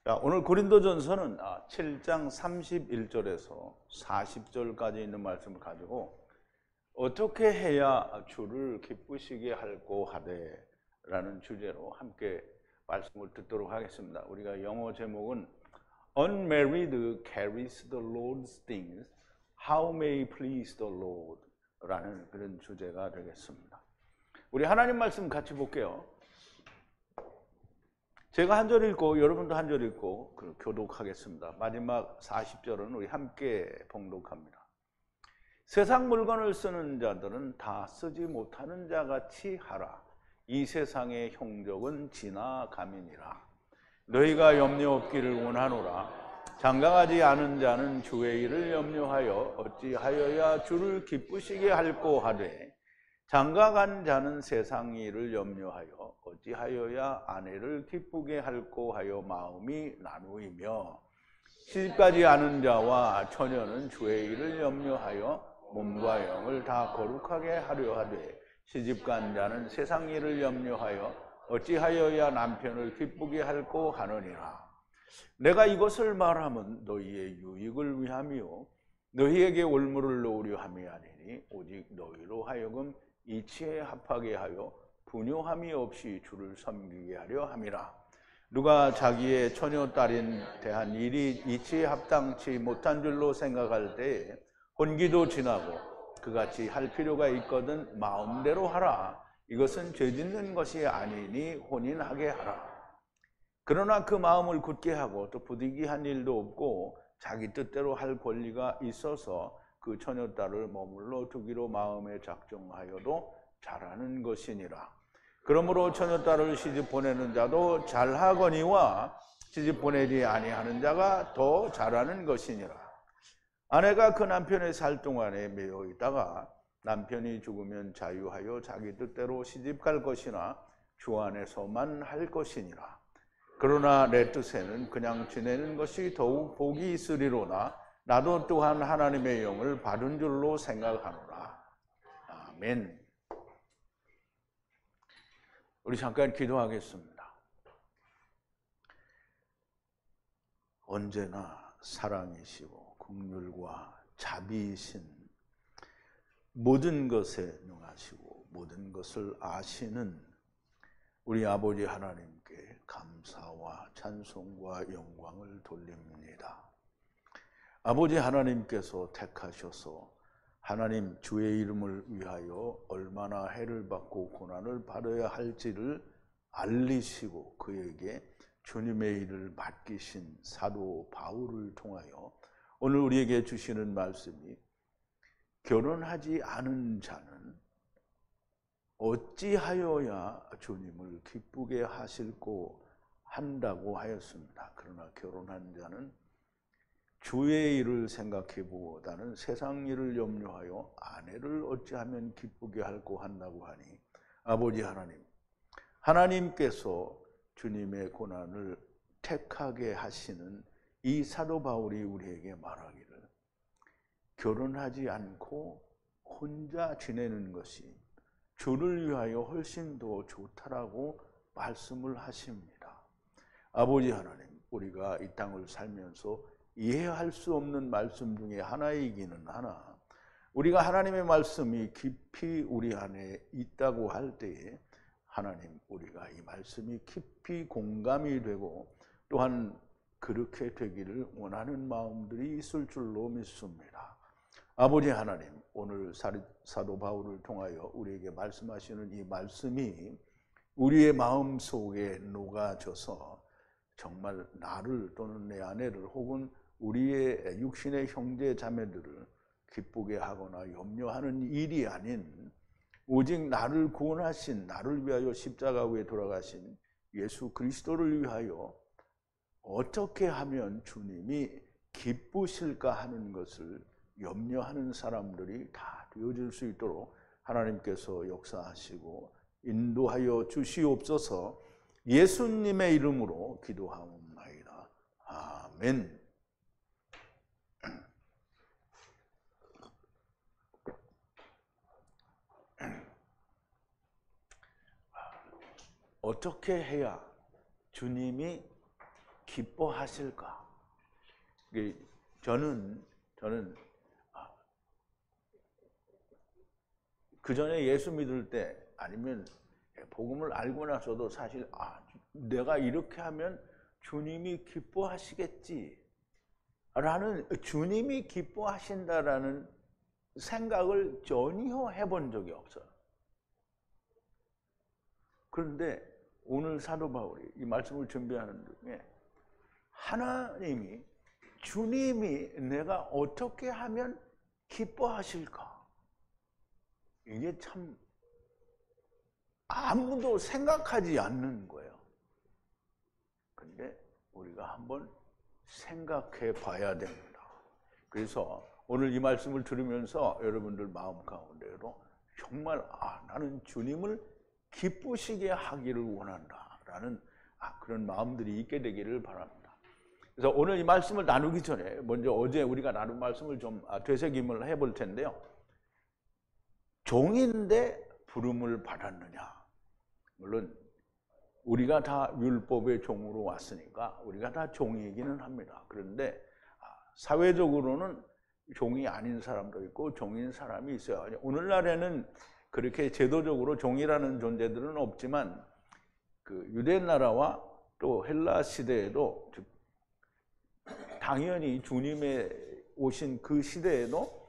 자, 오늘 고린도전서는 7장 31절에서 40절까지 있는 말씀을 가지고 어떻게 해야 주를 기쁘시게 할꼬 하되 라는 주제로 함께 말씀을 듣도록 하겠습니다. 우리가 영어 제목은 Unmarried carries the Lord's things, How may please the Lord 라는 그런 주제가 되겠습니다. 우리 하나님 말씀 같이 볼게요. 제가 한 절 읽고 여러분도 한 절 읽고 교독하겠습니다. 마지막 40절은 우리 함께 봉독합니다. 세상 물건을 쓰는 자들은 다 쓰지 못하는 자같이 하라. 이 세상의 형적은 지나감이니라. 너희가 염려 없기를 원하노라. 장가가지 않은 자는 주의 일을 염려하여 어찌하여야 주를 기쁘시게 할꼬 하되 장가간 자는 세상 일을 염려하여 어찌하여야 아내를 기쁘게 할꼬 하여 마음이 나누이며 시집가지 않은 자와 처녀는 주의 일을 염려하여 몸과 영을 다 거룩하게 하려 하되 시집간 자는 세상 일을 염려하여 어찌하여야 남편을 기쁘게 할꼬 하느니라. 내가 이것을 말하면 너희의 유익을 위함이요 너희에게 올무를 놓으려 함이 아니니 오직 너희로 하여금 이치에 합하게 하여 분요함이 없이 주를 섬기게 하려 함이라. 누가 자기의 처녀 딸인 대한 일이 이치에 합당치 못한 줄로 생각할 때에 혼기도 지나고 그같이 할 필요가 있거든 마음대로 하라. 이것은 죄짓는 것이 아니니 혼인하게 하라. 그러나 그 마음을 굳게 하고 또 부득이한 일도 없고 자기 뜻대로 할 권리가 있어서 그 처녀딸을 머물러 두기로 마음에 작정하여도 잘하는 것이니라. 그러므로 처녀딸을 시집 보내는 자도 잘하거니와 시집 보내지 아니하는 자가 더 잘하는 것이니라. 아내가 그 남편의 살 동안에 매여 있다가 남편이 죽으면 자유하여 자기 뜻대로 시집 갈 것이나 주 안에서만 할 것이니라. 그러나 내 뜻에는 그냥 지내는 것이 더욱 복이 있으리로나 나도 또한 하나님의 영을 받은 줄로 생각하노라. 아멘. 우리 잠깐 기도하겠습니다. 언제나 사랑이시고 긍휼과 자비이신 모든 것에 능하시고 모든 것을 아시는 우리 아버지 하나님께 감사와 찬송과 영광을 돌립니다. 아버지 하나님께서 택하셔서 하나님 주의 이름을 위하여 얼마나 해를 받고 고난을 받아야 할지를 알리시고 그에게 주님의 일을 맡기신 사도 바울을 통하여 오늘 우리에게 주시는 말씀이 결혼하지 않은 자는 어찌하여야 주님을 기쁘게 하실꼬 한다고 하였습니다. 그러나 결혼한 자는 주의 일을 생각해보다는 세상 일을 염려하여 아내를 어찌하면 기쁘게 할꼬 한다고 하니 아버지 하나님, 하나님께서 주님의 고난을 택하게 하시는 이 사도 바울이 우리에게 말하기를 결혼하지 않고 혼자 지내는 것이 주를 위하여 훨씬 더 좋다라고 말씀을 하십니다. 아버지 하나님, 우리가 이 땅을 살면서 이해할 수 없는 말씀 중에 하나이기는 하나 우리가 하나님의 말씀이 깊이 우리 안에 있다고 할 때에 하나님 우리가 이 말씀이 깊이 공감이 되고 또한 그렇게 되기를 원하는 마음들이 있을 줄로 믿습니다. 아버지 하나님, 오늘 사도 바울을 통하여 우리에게 말씀하시는 이 말씀이 우리의 마음 속에 녹아져서 정말 나를 또는 내 아내를 혹은 우리의 육신의 형제 자매들을 기쁘게 하거나 염려하는 일이 아닌 오직 나를 구원하신 나를 위하여 십자가 위에 돌아가신 예수 그리스도를 위하여 어떻게 하면 주님이 기쁘실까 하는 것을 염려하는 사람들이 다 되어질 수 있도록 하나님께서 역사하시고 인도하여 주시옵소서. 예수님의 이름으로 기도하옵나이다. 아멘. 어떻게 해야 주님이 기뻐하실까? 저는 그 전에 예수 믿을 때 아니면 복음을 알고 나서도 사실 내가 이렇게 하면 주님이 기뻐하시겠지 라는, 주님이 기뻐하신다라는 생각을 전혀 해본 적이 없어요. 그런데 오늘 사도 바울이 이 말씀을 준비하는 중에 하나님이, 주님이 내가 어떻게 하면 기뻐하실까? 이게 참 아무도 생각하지 않는 거예요. 근데 우리가 한번 생각해 봐야 됩니다. 그래서 오늘 이 말씀을 들으면서 여러분들 마음 가운데로 정말 나는 주님을 기쁘시게 하기를 원한다라는 그런 마음들이 있게 되기를 바랍니다. 그래서 오늘 이 말씀을 나누기 전에 먼저 어제 우리가 나눈 말씀을 좀 되새김을 해볼 텐데요. 종인데 부름을 받았느냐? 물론 우리가 다 율법의 종으로 왔으니까 우리가 다 종이기는 합니다. 그런데 사회적으로는 종이 아닌 사람도 있고 종인 사람이 있어요. 오늘날에는 그렇게 제도적으로 종이라는 존재들은 없지만 그 유대 나라와 또 헬라 시대에도 당연히 주님의 오신 그 시대에도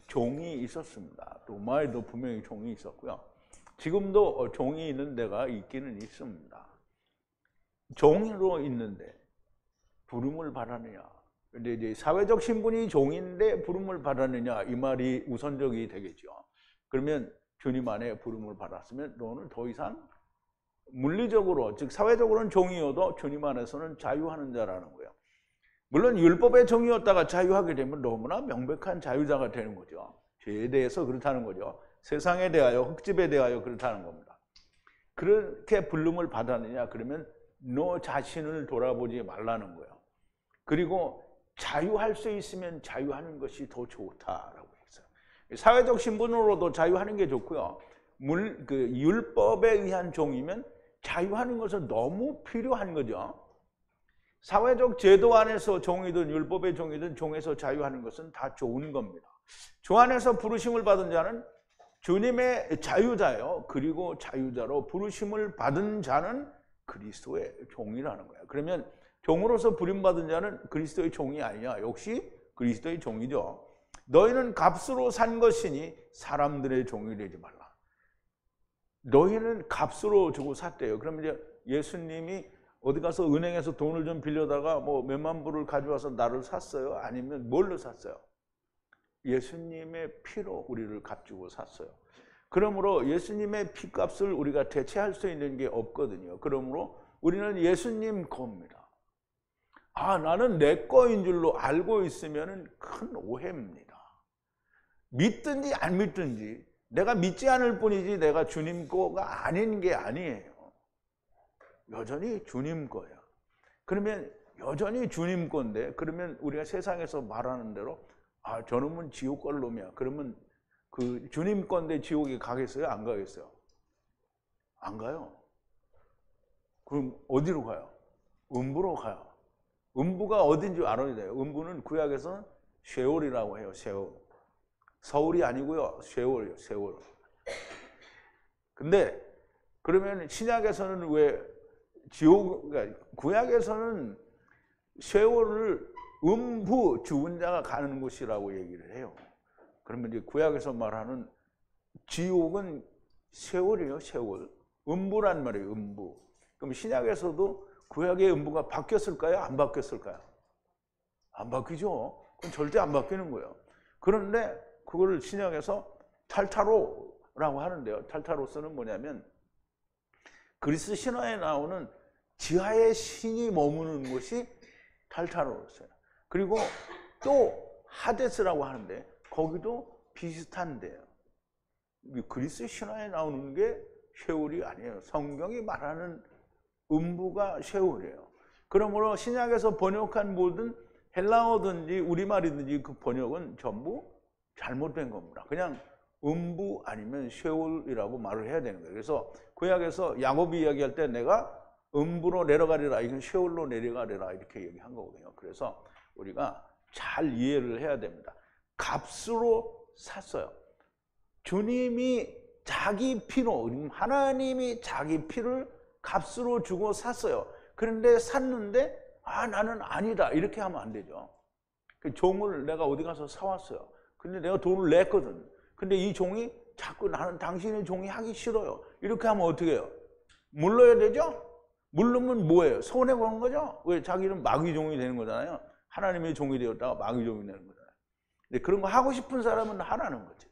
종이 있었습니다. 로마에도 분명히 종이 있었고요. 지금도 종이 있는 데가 있기는 있습니다. 종으로 있는데 부름을 받았느냐? 근데 이제 사회적 신분이 종인데 부름을 받았느냐? 이 말이 우선적이 되겠죠. 그러면 주님 안에 부름을 받았으면 너는 더 이상 물리적으로, 즉 사회적으로는 종이어도 주님 안에서는 자유하는 자라는 거예요. 물론 율법의 종이었다가 자유하게 되면 너무나 명백한 자유자가 되는 거죠. 죄에 대해서 그렇다는 거죠. 세상에 대하여, 흙집에 대하여 그렇다는 겁니다. 그렇게 부름을 받았느냐? 그러면 너 자신을 돌아보지 말라는 거예요. 그리고 자유할 수 있으면 자유하는 것이 더 좋다라고 했어요. 사회적 신분으로도 자유하는 게 좋고요. 율법에 의한 종이면 자유하는 것은 너무 필요한 거죠. 사회적 제도 안에서 종이든 율법의 종이든 종에서 자유하는 것은 다 좋은 겁니다. 주 안에서 부르심을 받은 자는 주님의 자유자요. 그리고 자유자로 부르심을 받은 자는 그리스도의 종이라는 거예요. 그러면 종으로서 부름받은 자는 그리스도의 종이 아니냐? 역시 그리스도의 종이죠. 너희는 값으로 산 것이니 사람들의 종이 되지 말라. 너희는 값으로 주고 샀대요. 그러면 이제 예수님이 어디 가서 은행에서 돈을 좀 빌려다가 뭐 몇만 불을 가져와서 나를 샀어요? 아니면 뭘로 샀어요? 예수님의 피로 우리를 값주고 샀어요. 그러므로 예수님의 피값을 우리가 대체할 수 있는 게 없거든요. 그러므로 우리는 예수님 겁니다. 나는 내 거인 줄로 알고 있으면 큰 오해입니다. 믿든지 안 믿든지 내가 믿지 않을 뿐이지 내가 주님 거가 아닌 게 아니에요. 여전히 주님 거예요. 그러면 여전히 주님 건데, 그러면 우리가 세상에서 말하는 대로 저놈은 지옥 갈 놈이야. 그러면 그 주님 건데 지옥에 가겠어요? 안 가겠어요? 안 가요. 그럼 어디로 가요? 음부로 가요. 음부가 어딘지 알아야 돼요. 음부는 구약에서는 쉐올이라고 해요. 쉐올. 서울이 아니고요. 쉐올이요. 쉐올. 근데 그러면 신약에서는 왜 그러니까 구약에서는 쉐올을 음부 죽은 자가 가는 곳이라고 얘기를 해요. 그러면 이제 구약에서 말하는 지옥은 쉐올이에요. 쉐올. 음부란 말이에요. 음부. 그럼 신약에서도 구약의 음부가 바뀌었을까요? 안 바뀌었을까요? 안 바뀌죠. 그건 절대 안 바뀌는 거예요. 그런데 그걸 신약에서 탈타로라고 하는데요. 탈타로스는 뭐냐면 그리스 신화에 나오는 지하의 신이 머무는 곳이 탈타로스예요. 그리고 또 하데스라고 하는데 거기도 비슷한데요. 그리스 신화에 나오는 게 쉐올이 아니에요. 성경이 말하는 음부가 쉐올이에요. 그러므로 신약에서 번역한 모든 헬라어든지 우리말이든지 그 번역은 전부 잘못된 겁니다. 그냥 음부 아니면 쉐올이라고 말을 해야 되는 거예요. 그래서 구약에서 야곱이 이야기할 때 내가 음부로 내려가리라, 이건 셰올로 내려가리라 이렇게 얘기한 거거든요. 그래서 우리가 잘 이해를 해야 됩니다. 값으로 샀어요. 주님이 자기 피로, 하나님이 자기 피를 값으로 주고 샀어요. 그런데 샀는데 나는 아니다 이렇게 하면 안 되죠. 그 종을 내가 어디 가서 사왔어요. 근데 내가 돈을 냈거든. 근데 이 종이 자꾸 나는 당신의 종이 하기 싫어요. 이렇게 하면 어떻게 해요? 물러야 되죠? 물르면 뭐예요? 손해보는 거죠? 왜? 자기는 마귀종이 되는 거잖아요. 하나님의 종이 되었다가 마귀종이 되는 거잖아요. 근데 그런 거 하고 싶은 사람은 하라는 거지.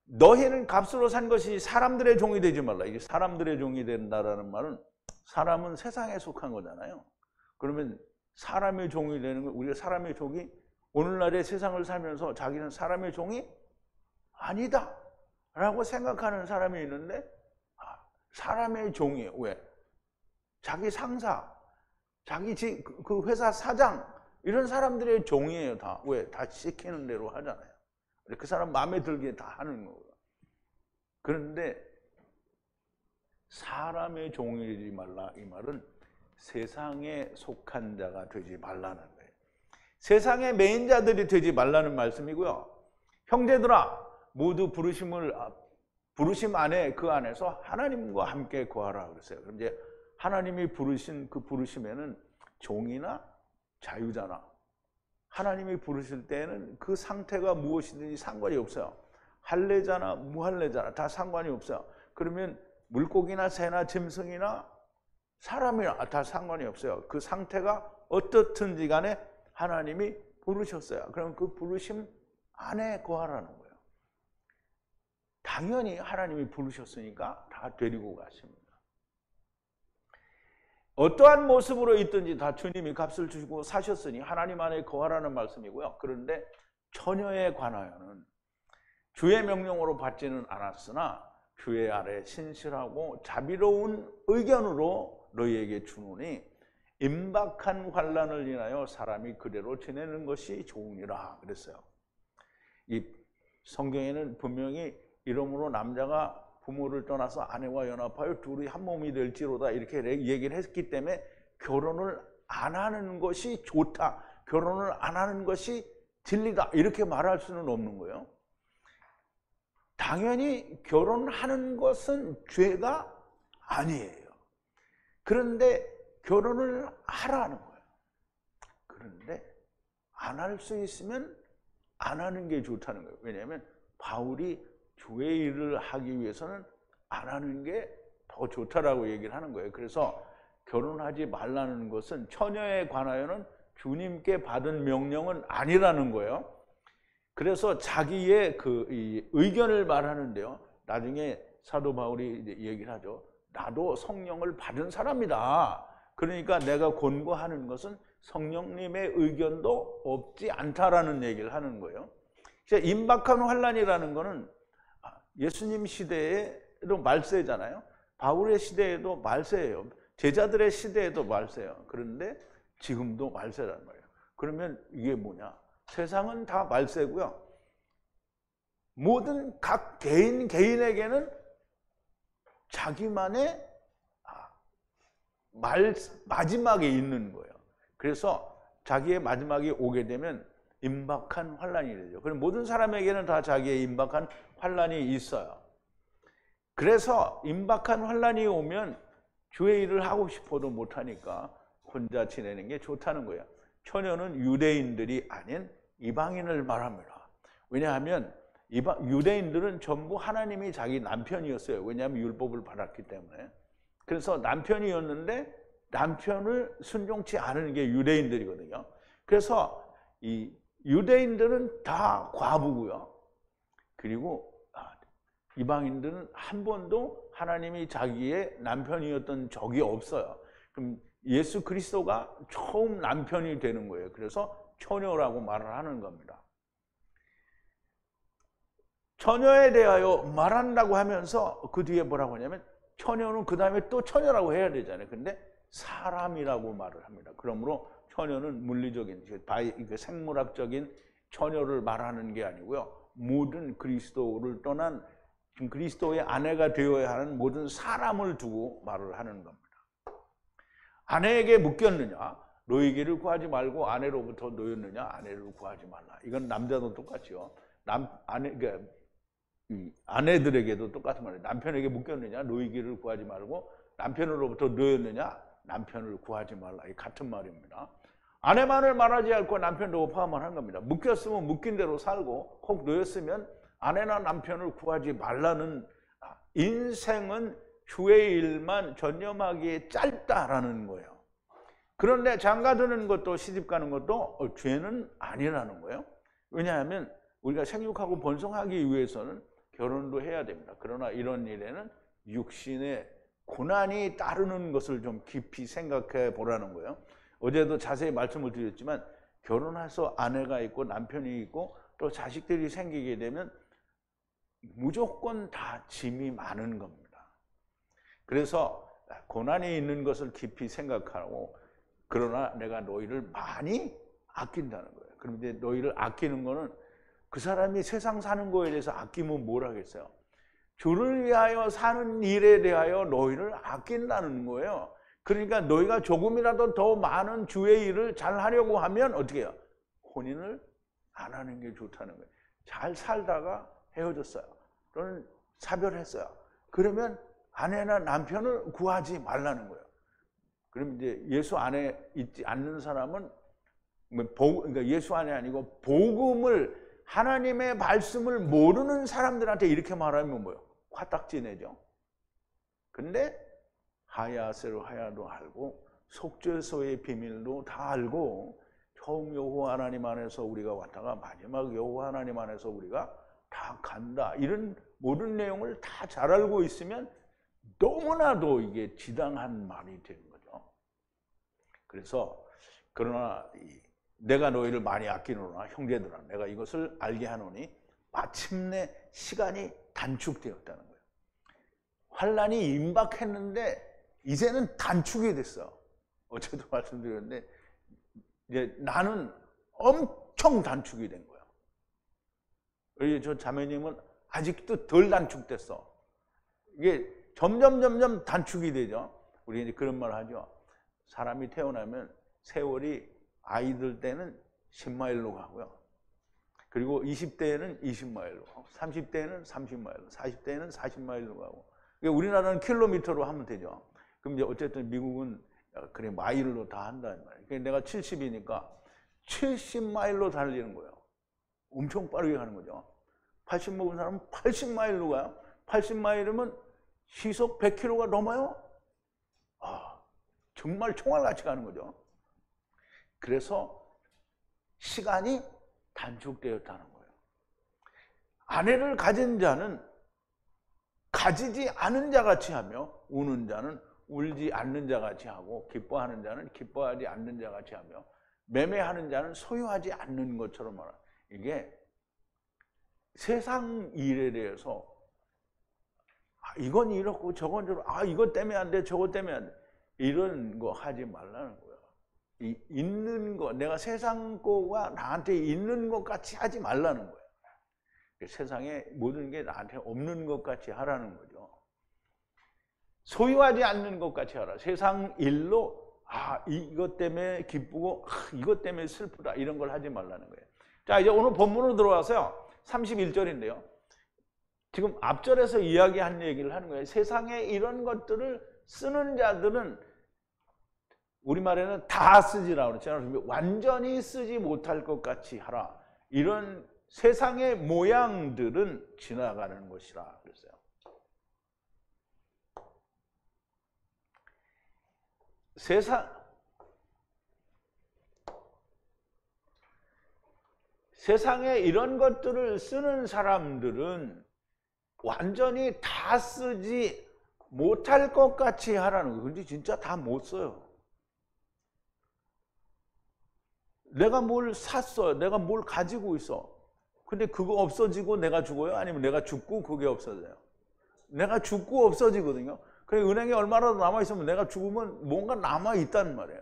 너희는 값으로 산 것이 사람들의 종이 되지 말라. 이게 사람들의 종이 된다라는 말은 사람은 세상에 속한 거잖아요. 그러면 사람의 종이 되는 거, 우리가 사람의 종이 오늘날의 세상을 살면서 자기는 사람의 종이 아니다 라고 생각하는 사람이 있는데, 사람의 종이에요. 왜? 자기 상사, 자기 그 회사 사장, 이런 사람들의 종이에요. 다. 왜? 다 시키는 대로 하잖아요. 그 사람 마음에 들게 다 하는 거고요. 그런데 사람의 종이 되지 말라, 이 말은 세상에 속한 자가 되지 말라는 거예요. 세상의 매인자들이 되지 말라는 말씀이고요. 형제들아, 모두 부르심 안에, 그 안에서 하나님과 함께 거하라 그랬어요. 그럼 이제 하나님이 부르신 그 부르심에는 종이나 자유자나, 하나님이 부르실 때는 그 상태가 무엇이든지 상관이 없어요. 할례자나 무할례자나 다 상관이 없어요. 그러면 물고기나 새나 짐승이나 사람이나 다 상관이 없어요. 그 상태가 어떻든지 간에 하나님이 부르셨어요. 그럼 그 부르심 안에 거하라는 거예요. 당연히 하나님이 부르셨으니까 다 데리고 가십니다. 어떠한 모습으로 있든지 다 주님이 값을 주시고 사셨으니 하나님 안에 거하라는 말씀이고요. 그런데 처녀에 관하여는 주의 명령으로 받지는 않았으나 주의 아래 신실하고 자비로운 의견으로 너희에게 주노니 임박한 환난을 인하여 사람이 그대로 지내는 것이 좋으니라 그랬어요. 이 성경에는 분명히 이러므로 남자가 부모를 떠나서 아내와 연합하여 둘이 한 몸이 될지로다 이렇게 얘기를 했기 때문에 결혼을 안 하는 것이 좋다, 결혼을 안 하는 것이 진리다 이렇게 말할 수는 없는 거예요. 당연히 결혼하는 것은 죄가 아니에요. 그런데 결혼을 하라는 거예요. 그런데 안 할 수 있으면 안 하는 게 좋다는 거예요. 왜냐하면 바울이 주의 일을 하기 위해서는 안 하는 게 더 좋다라고 얘기를 하는 거예요. 그래서 결혼하지 말라는 것은 처녀에 관하여는 주님께 받은 명령은 아니라는 거예요. 그래서 자기의 이 의견을 말하는데요. 나중에 사도 바울이 얘기를 하죠. 나도 성령을 받은 사람이다. 그러니까 내가 권고하는 것은 성령님의 의견도 없지 않다라는 얘기를 하는 거예요. 임박한 환난이라는 거는 예수님 시대에도 말세잖아요. 바울의 시대에도 말세예요. 제자들의 시대에도 말세예요. 그런데 지금도 말세란 말이에요. 그러면 이게 뭐냐? 세상은 다 말세고요. 모든 각 개인에게는 자기만의 마지막에 있는 거예요. 그래서 자기의 마지막이 오게 되면 임박한 환난이 되죠. 그럼 모든 사람에게는 다 자기의 임박한 환난이 있어요. 그래서 임박한 환난이 오면 주의 일을 하고 싶어도 못하니까 혼자 지내는 게 좋다는 거예요. 처녀는 유대인들이 아닌 이방인을 말합니다. 왜냐하면 유대인들은 전부 하나님이 자기 남편이었어요. 왜냐하면 율법을 받았기 때문에. 그래서 남편이었는데 남편을 순종치 않은 게 유대인들이거든요. 그래서 이 유대인들은 다 과부고요. 그리고 이방인들은 한 번도 하나님이 자기의 남편이었던 적이 없어요. 그럼 예수 그리스도가 처음 남편이 되는 거예요. 그래서 처녀라고 말을 하는 겁니다. 처녀에 대하여 말한다고 하면서 그 뒤에 뭐라고 하냐면 처녀는 그 다음에 또 처녀라고 해야 되잖아요. 근데 사람이라고 말을 합니다. 그러므로 처녀는 물리적인, 생물학적인 처녀를 말하는 게 아니고요. 모든 그리스도를 떠난 지금 그리스도의 아내가 되어야 하는 모든 사람을 두고 말을 하는 겁니다. 아내에게 묶였느냐? 노이기를 구하지 말고 아내로부터 놓였느냐? 아내를 구하지 말라. 이건 남자도 똑같죠. 그러니까 아내들에게도 똑같은 말이에요. 남편에게 묶였느냐? 노이기를 구하지 말고 남편으로부터 놓였느냐? 남편을 구하지 말라. 이 같은 말입니다. 아내만을 말하지 않고 남편도 포함을 한 겁니다. 묶였으면 묶인 대로 살고 혹 놓였으면 아내나 남편을 구하지 말라는, 인생은 주의 일만 전념하기에 짧다라는 거예요. 그런데 장가드는 것도 시집 가는 것도 죄는 아니라는 거예요. 왜냐하면 우리가 생육하고 번성하기 위해서는 결혼도 해야 됩니다. 그러나 이런 일에는 육신의 고난이 따르는 것을 좀 깊이 생각해 보라는 거예요. 어제도 자세히 말씀을 드렸지만 결혼해서 아내가 있고 남편이 있고 또 자식들이 생기게 되면 무조건 다 짐이 많은 겁니다. 그래서 고난이 있는 것을 깊이 생각하고, 그러나 내가 너희를 많이 아낀다는 거예요. 그런데 너희를 아끼는 거는 그 사람이 세상 사는 거에 대해서 아끼면 뭘 하겠어요? 주를 위하여 사는 일에 대하여 너희를 아낀다는 거예요. 그러니까 너희가 조금이라도 더 많은 주의 일을 잘 하려고 하면 어떻게 해요? 혼인을 안 하는 게 좋다는 거예요. 잘 살다가 헤어졌어요. 또는 사별했어요. 그러면 아내나 남편을 구하지 말라는 거예요. 그럼 이제 예수 안에 있지 않는 사람은, 그러니까 예수 안에 아니고 복음을, 하나님의 말씀을 모르는 사람들한테 이렇게 말하면 뭐예요? 화딱지 내죠. 근데 하야세로 하야도 알고 속죄소의 비밀도 다 알고 처음 여호와 하나님 안에서 우리가 왔다가 마지막 여호와 하나님 안에서 우리가 다 간다, 이런 모든 내용을 다 잘 알고 있으면 너무나도 이게 지당한 말이 되는 거죠. 그래서 그러나 내가 너희를 많이 아끼노라 형제들아, 내가 이것을 알게 하노니 마침내 시간이 단축되었다는 거예요. 환난이 임박했는데 이제는 단축이 됐어. 어제도 말씀드렸는데 이제 나는 엄청 단축이 된 거야. 우리 저 자매님은 아직도 덜 단축됐어. 이게 점점 단축이 되죠. 우리 이제 그런 말 하죠. 사람이 태어나면 세월이 아이들 때는 10마일로 가고요. 그리고 20대에는 20마일로 가고, 30대에는 30마일로, 40대에는 40마일로 가고. 우리나라는 킬로미터로 하면 되죠. 그럼 이제 어쨌든 미국은 그래 마일로 다 한다는 말이에요. 그러니까 내가 70이니까 70마일로 달리는 거예요. 엄청 빠르게 가는 거죠. 80 먹은 사람은 80마일로 가요. 80마일이면 시속 100km가 넘어요. 정말 총알같이 가는 거죠. 그래서 시간이 단축되었다는 거예요. 아내를 가진 자는 가지지 않은 자같이 하며, 우는 자는 울지 않는 자같이 하고, 기뻐하는 자는 기뻐하지 않는 자같이 하며, 매매하는 자는 소유하지 않는 것처럼 말하는, 이게 세상 일에 대해서 이건 이렇고 저건 저렇고, 이것 때문에 안 돼, 저것 때문에 안 돼, 이런 거 하지 말라는 거예요. 있는 거, 내가 세상 거가 나한테 있는 것 같이 하지 말라는 거예요. 세상에 모든 게 나한테 없는 것 같이 하라는 거죠. 소유하지 않는 것 같이 하라. 세상 일로 이것 때문에 기쁘고 이것 때문에 슬프다, 이런 걸 하지 말라는 거예요. 자, 이제 오늘 본문으로 들어와서요. 31절인데요. 지금 앞절에서 이야기한 얘기를 하는 거예요. 세상에 이런 것들을 쓰는 자들은 우리말에는 다 쓰지라고 그랬잖아요. 완전히 쓰지 못할 것 같이 하라. 이런 세상의 모양들은 지나가는 것이라 그랬어요. 세상에 이런 것들을 쓰는 사람들은 완전히 다 쓰지 못할 것 같이 하라는 거예요. 근데 진짜 다 못 써요. 내가 뭘 샀어, 내가 뭘 가지고 있어. 근데 그거 없어지고 내가 죽어요? 아니면 내가 죽고 그게 없어져요? 내가 죽고 없어지거든요. 그래, 은행에 얼마라도 남아있으면 내가 죽으면 뭔가 남아있다는 말이에요.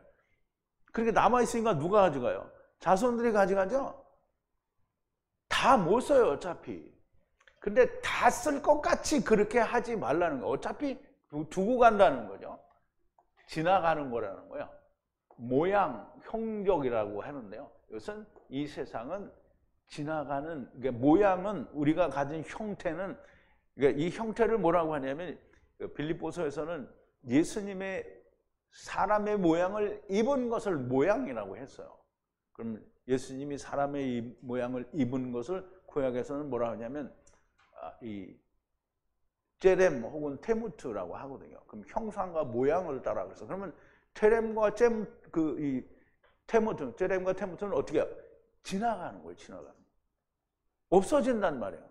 그렇게 남아있으니까 누가 가져가요? 자손들이 가져가죠? 다 못 써요, 어차피. 근데 다 쓸 것 같이 그렇게 하지 말라는 거예요. 어차피 두고 간다는 거죠. 지나가는 거라는 거예요. 모양, 형적이라고 하는데요. 이것은 이 세상은 지나가는, 그러니까 모양은 우리가 가진 형태는, 그러니까 이 형태를 뭐라고 하냐면 빌립보서에서는 예수님의 사람의 모양을 입은 것을 모양이라고 했어요. 그럼 예수님이 사람의 모양을 입은 것을 구약에서는 뭐라 하냐면 이 제렘 혹은 테무트라고 하거든요. 그럼 형상과 모양을 따라 그래서 그러면 제렘과 테무트, 제렘과 테무트는 어떻게 해요? 지나가는 거예요. 지나가는 거예요. 없어진단 말이에요.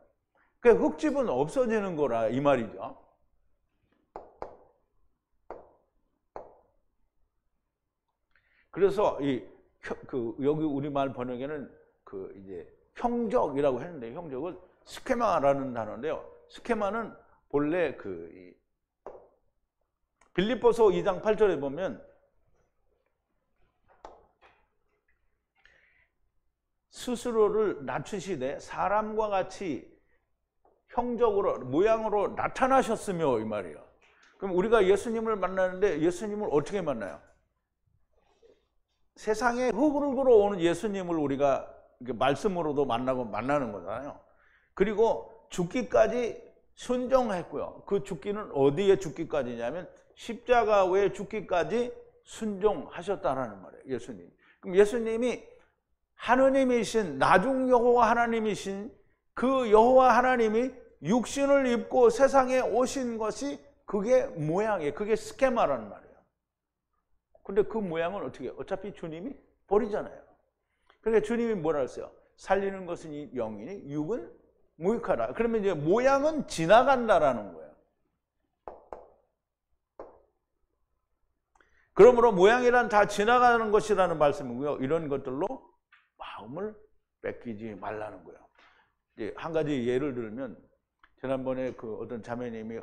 그 흙집은 없어지는 거라 이 말이죠. 그래서 여기 우리말 번역에는 이제 형적이라고 했는데 형적은 스케마라는 단어인데요. 스케마는 본래 빌립보서 2장 8절에 보면 스스로를 낮추시되 사람과 같이 형적으로 모양으로 나타나셨으며 이 말이에요. 그럼 우리가 예수님을 만나는데 예수님을 어떻게 만나요? 세상에 흙으로 오는 예수님을 우리가 말씀으로도 만나는 거잖아요. 그리고 죽기까지 순종했고요. 그 죽기는 어디에 죽기까지냐면 십자가의 죽기까지 순종하셨다라는 말이에요. 예수님. 그럼 예수님이 하느님이신 나중 여호와 하나님이신 그 여호와 하나님이 육신을 입고 세상에 오신 것이 그게 모양이에요. 그게 스케마라는 말이에요. 근데 그 모양은 어떻게 해요? 어차피 주님이 버리잖아요. 그러니까 주님이 뭐라 했어요? 살리는 것은 영이니 육은 무익하다. 그러면 이제 모양은 지나간다라는 거예요. 그러므로 모양이란 다 지나가는 것이라는 말씀이고요. 이런 것들로 마음을 뺏기지 말라는 거예요. 이제 한 가지 예를 들면 지난번에 어떤 자매님이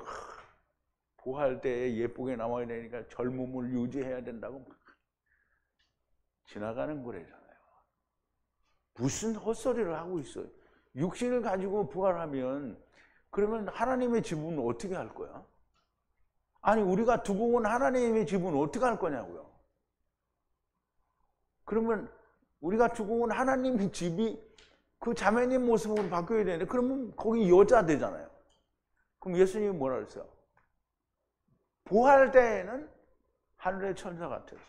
부활 때에 예쁘게 나와야 되니까 젊음을 유지해야 된다고 지나가는 거래잖아요. 무슨 헛소리를 하고 있어요. 육신을 가지고 부활하면 그러면 하나님의 집은 어떻게 할 거야? 아니 우리가 두고 온 하나님의 집은 어떻게 할 거냐고요. 그러면 우리가 두고 온 하나님의 집이 그 자매님 모습으로 바뀌어야 되는데 그러면 거기 여자 되잖아요. 그럼 예수님이 뭐라 그랬어요? 부활 때에는 하늘의 천사 같아서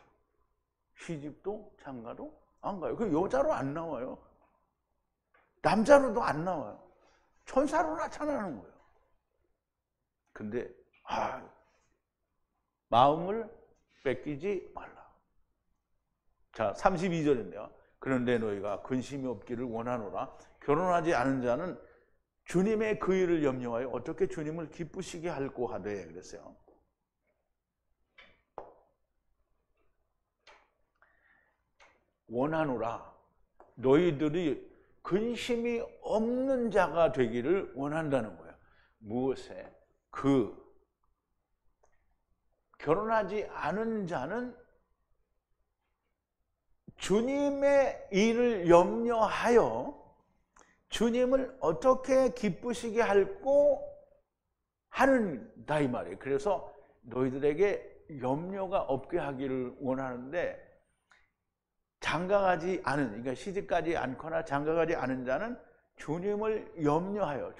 시집도 장가도 안 가요. 그 여자로 안 나와요. 남자로도 안 나와요. 천사로 나타나는 거예요. 근데 마음을 뺏기지 말라. 자, 32절인데요. 그런데 너희가 근심이 없기를 원하노라. 결혼하지 않은 자는 주님의 그 일을 염려하여 어떻게 주님을 기쁘시게 할꼬 하되 그랬어요. 원하노라. 너희들이 근심이 없는 자가 되기를 원한다는 거예요. 무엇에? 결혼하지 않은 자는 주님의 일을 염려하여 주님을 어떻게 기쁘시게 할꼬 하는다 이 말이에요. 그래서 너희들에게 염려가 없게 하기를 원하는데 장가가지 않은, 그러니까 시집가지 않거나 장가가지 않은 자는 주님을 염려하여,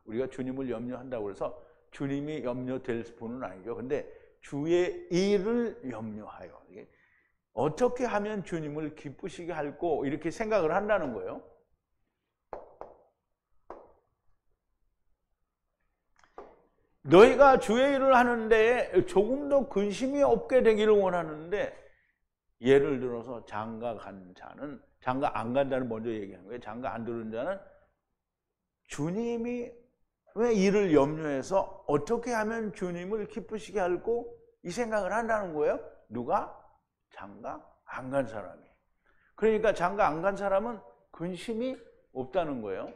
우리가 주님을 염려한다고 해서 주님이 염려될 분은 아니죠. 근데 주의 일을 염려하여 어떻게 하면 주님을 기쁘시게 할꼬 이렇게 생각을 한다는 거예요. 너희가 주의 일을 하는데 조금 더 근심이 없게 되기를 원하는데 예를 들어서 장가 간 자는, 장가 안 간 자는 먼저 얘기한 거예요. 장가 안 들은 자는 주님이 왜 이를 염려해서 어떻게 하면 주님을 기쁘시게 할꼬 이 생각을 한다는 거예요. 누가? 장가 안 간 사람이. 그러니까 장가 안 간 사람은 근심이 없다는 거예요.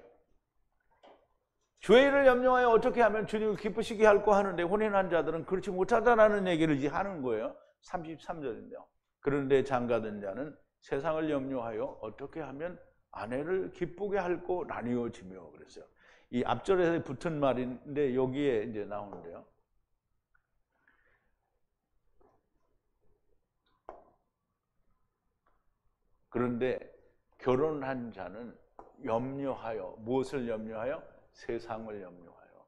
주의 일을 염려하여 어떻게 하면 주님을 기쁘시게 할꼬 하는데 혼인한 자들은 그렇지 못하다라는 얘기를 이제 하는 거예요. 33절인데요. 그런데 장가든 자는 세상을 염려하여 어떻게 하면 아내를 기쁘게 할꼬 나뉘어지며 그랬어요. 이 앞절에 붙은 말인데 여기에 이제 나오는데요. 그런데 결혼한 자는 염려하여, 무엇을 염려하여? 세상을 염려하여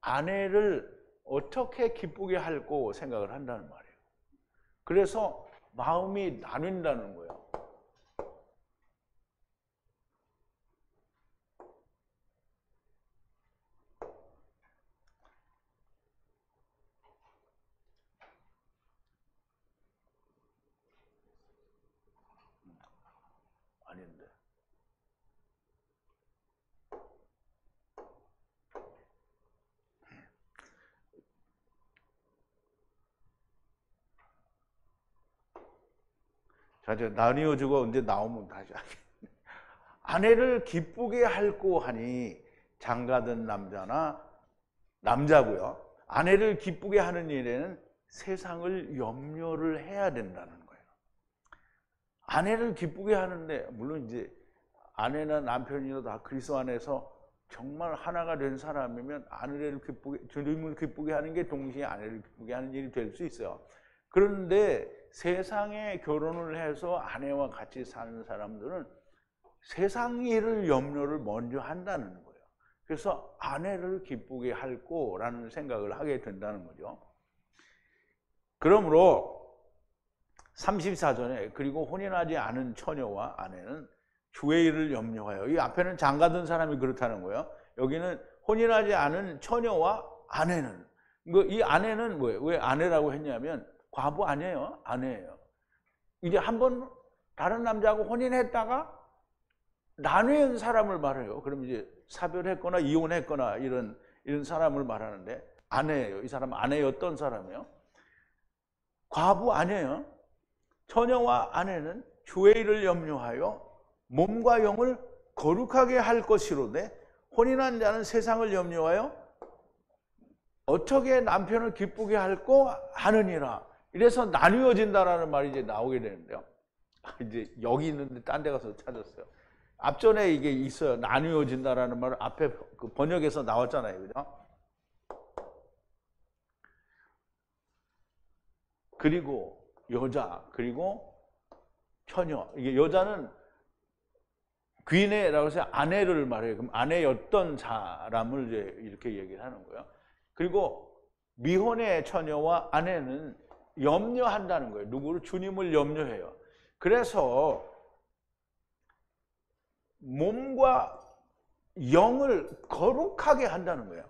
아내를 어떻게 기쁘게 할고 생각을 한다는 말이에요. 그래서 마음이 나뉜다는 거예요. 아닌데. 자, 이제 나뉘어주고 언제 나오면 다시 하겠습니다. 아내를 기쁘게 할고 하니 장가든 남자고요. 아내를 기쁘게 하는 일에는 세상을 염려를 해야 된다는 거예요. 아내를 기쁘게 하는데, 물론 이제 아내나 남편이나 다 그리스도 안에서 정말 하나가 된 사람이면 아내를 기쁘게, 주님을 기쁘게 하는 게 동시에 아내를 기쁘게 하는 일이 될 수 있어요. 그런데 세상에 결혼을 해서 아내와 같이 사는 사람들은 세상 일을 염려를 먼저 한다는 거예요. 그래서 아내를 기쁘게 할 거라는 생각을 하게 된다는 거죠. 그러므로 34절에 그리고 혼인하지 않은 처녀와 아내는 주의 일을 염려하여, 이 앞에는 장가든 사람이 그렇다는 거예요. 여기는 혼인하지 않은 처녀와 아내는, 이 아내는 뭐예요? 왜 아내라고 했냐면 과부 아니에요. 아내예요. 이제 한번 다른 남자하고 혼인했다가 나뉘은 사람을 말해요. 그럼 이제 사별했거나 이혼했거나 이런 사람을 말하는데 아내예요. 이 사람은 아내였던 사람이에요. 과부 아니에요. 처녀와 아내는 주의 일을 염려하여 몸과 영을 거룩하게 할 것이로되 혼인한 자는 세상을 염려하여 어떻게 남편을 기쁘게 할고 하느니라. 이래서 나뉘어진다라는 말이 이제 나오게 되는데요. 이제 여기 있는데 딴 데 가서 찾았어요. 앞전에 이게 있어요. 나뉘어진다라는 말은 앞에 그 번역에서 나왔잖아요. 그죠? 그리고 여자, 그리고 처녀. 이게 여자는 귀내라고 해서 아내를 말해요. 그럼 아내였던 사람을 이제 이렇게 얘기를 하는 거예요. 그리고 미혼의 처녀와 아내는 염려한다는 거예요. 누구를? 주님을 염려해요. 그래서 몸과 영을 거룩하게 한다는 거예요.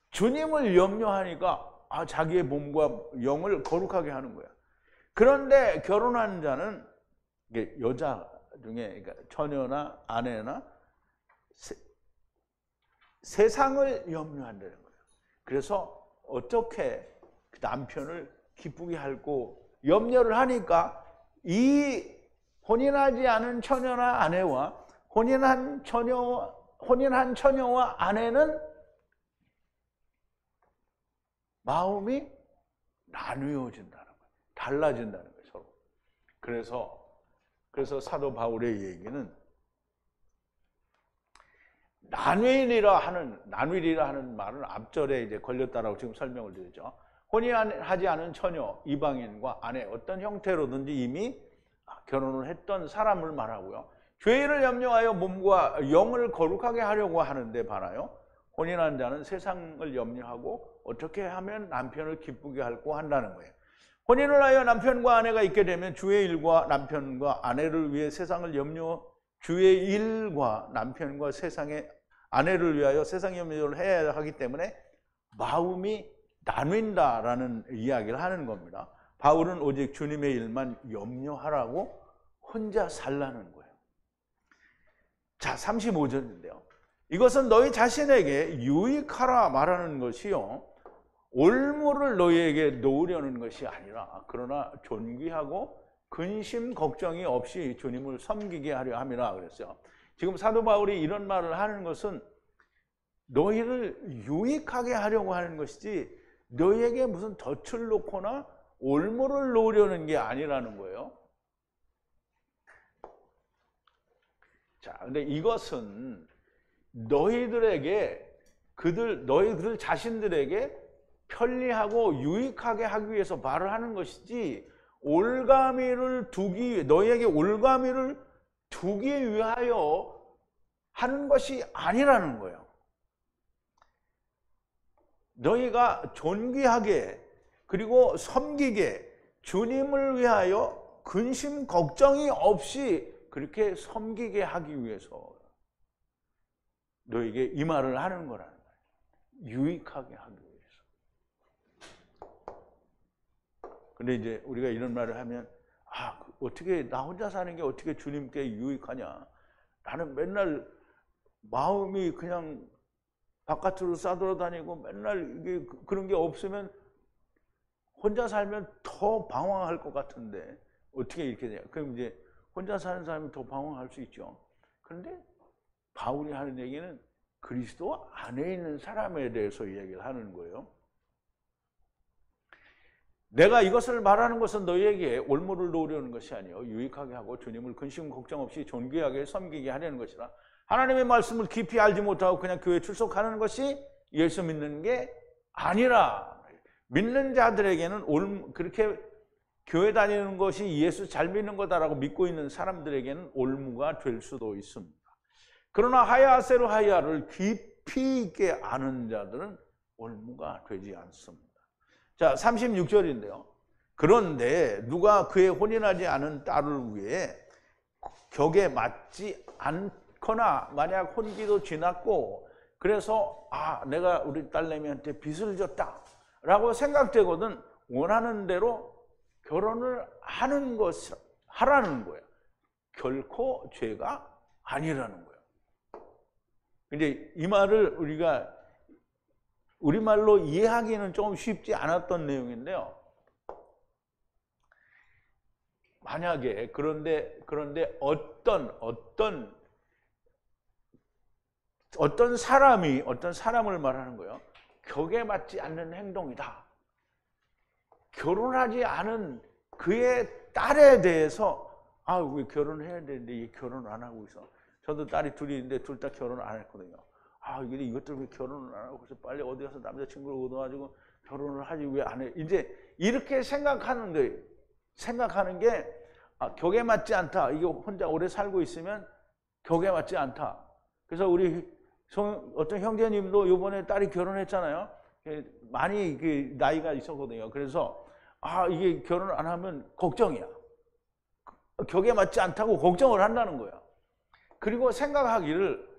주님을 염려하니까 자기의 몸과 영을 거룩하게 하는 거예요. 그런데 결혼한 자는 여자 중에, 그러니까 처녀나 아내나 세상을 염려한다는 거예요. 그래서 어떻게 남편을 기쁘게 할고 염려를 하니까 이 혼인하지 않은 처녀나 아내와 혼인한 처녀와 아내는 마음이 나뉘어진다는 거예요. 달라진다는 거예요, 서로. 그래서 사도 바울의 얘기는 나뉘리라 하는 말은 앞절에 이제 걸렸다라고 지금 설명을 드리죠. 혼인하지 않은 처녀, 이방인과 아내, 어떤 형태로든지 이미 결혼을 했던 사람을 말하고요. 죄를 염려하여 몸과 영을 거룩하게 하려고 하는데 봐라요. 혼인한 자는 세상을 염려하고 어떻게 하면 남편을 기쁘게 할고 한다는 거예요. 혼인을 하여 남편과 아내가 있게 되면 주의 일과 남편과 아내를 위해 세상을 주의 일과 남편과 세상의 아내를 위하여 세상 염려를 해야 하기 때문에 마음이 나뉜다라는 이야기를 하는 겁니다. 바울은 오직 주님의 일만 염려하라고 혼자 살라는 거예요. 자, 35절인데요. 이것은 너희 자신에게 유익하라 말하는 것이요, 올무를 너희에게 놓으려는 것이 아니라 그러나 존귀하고 근심 걱정이 없이 주님을 섬기게 하려 함이라 그랬어요. 지금 사도 바울이 이런 말을 하는 것은 너희를 유익하게 하려고 하는 것이지 너희에게 무슨 덫을 놓거나 올무를 놓으려는 게 아니라는 거예요. 자, 근데 이것은 너희들 자신들에게 편리하고 유익하게 하기 위해서 말을 하는 것이지 너희에게 올가미를 두기 위하여 하는 것이 아니라는 거예요. 너희가 존귀하게 그리고 섬기게 주님을 위하여 근심 걱정이 없이 그렇게 섬기게 하기 위해서 너에게 이 말을 하는 거라는 거예요. 유익하게 하기 위해서. 근데 이제 우리가 이런 말을 하면 어떻게 나 혼자 사는 게 어떻게 주님께 유익하냐. 나는 맨날 마음이 그냥 바깥으로 싸돌아다니고 맨날 이게 그런 게 없으면 혼자 살면 더 방황할 것 같은데 어떻게 이렇게 돼요? 그럼 이제 혼자 사는 사람이 더 방황할 수 있죠. 그런데 바울이 하는 얘기는 그리스도 안에 있는 사람에 대해서 이야기를 하는 거예요. 내가 이것을 말하는 것은 너희에게 올무를 놓으려는 것이 아니요 유익하게 하고 주님을 근심 걱정 없이 존귀하게 섬기게 하려는 것이라. 하나님의 말씀을 깊이 알지 못하고 그냥 교회에 출석하는 것이 예수 믿는 게 아니라, 믿는 자들에게는 그렇게 교회 다니는 것이 예수 잘 믿는 거다라고 믿고 있는 사람들에게는 올무가 될 수도 있습니다. 그러나 하야세로 하야를 깊이 있게 아는 자들은 올무가 되지 않습니다. 자, 36절인데요. 그런데 누가 그의 혼인하지 않은 딸을 위해 격에 맞지 않거나 만약 혼기도 지났고 그래서 내가 우리 딸내미한테 빚을 졌다 라고 생각되거든 원하는 대로 결혼을 하라는 거예요. 결코 죄가 아니라는 거예요. 근데 이 말을 우리가 우리말로 이해하기는 조금 쉽지 않았던 내용인데요. 만약에 그런데 어떤 사람을 말하는 거예요. 격에 맞지 않는 행동이다. 결혼하지 않은 그의 딸에 대해서 왜 결혼해야 되는데 이 결혼 안 하고 있어. 저도 딸이 둘이 있는데 둘 다 결혼 안 했거든요. 이것 때문에 결혼을 안 하고 그래서 빨리 어디 가서 남자친구를 얻어가지고 결혼을 하지 왜 안 해. 이제 이렇게 생각하는 거예요. 생각하는 게 격에 맞지 않다. 이게 혼자 오래 살고 있으면 격에 맞지 않다. 그래서 우리 어떤 형제님도 이번에 딸이 결혼했잖아요. 많이 나이가 있었거든요. 그래서 이게 결혼을 안 하면 걱정이야. 격에 맞지 않다고 걱정을 한다는 거야. 그리고 생각하기를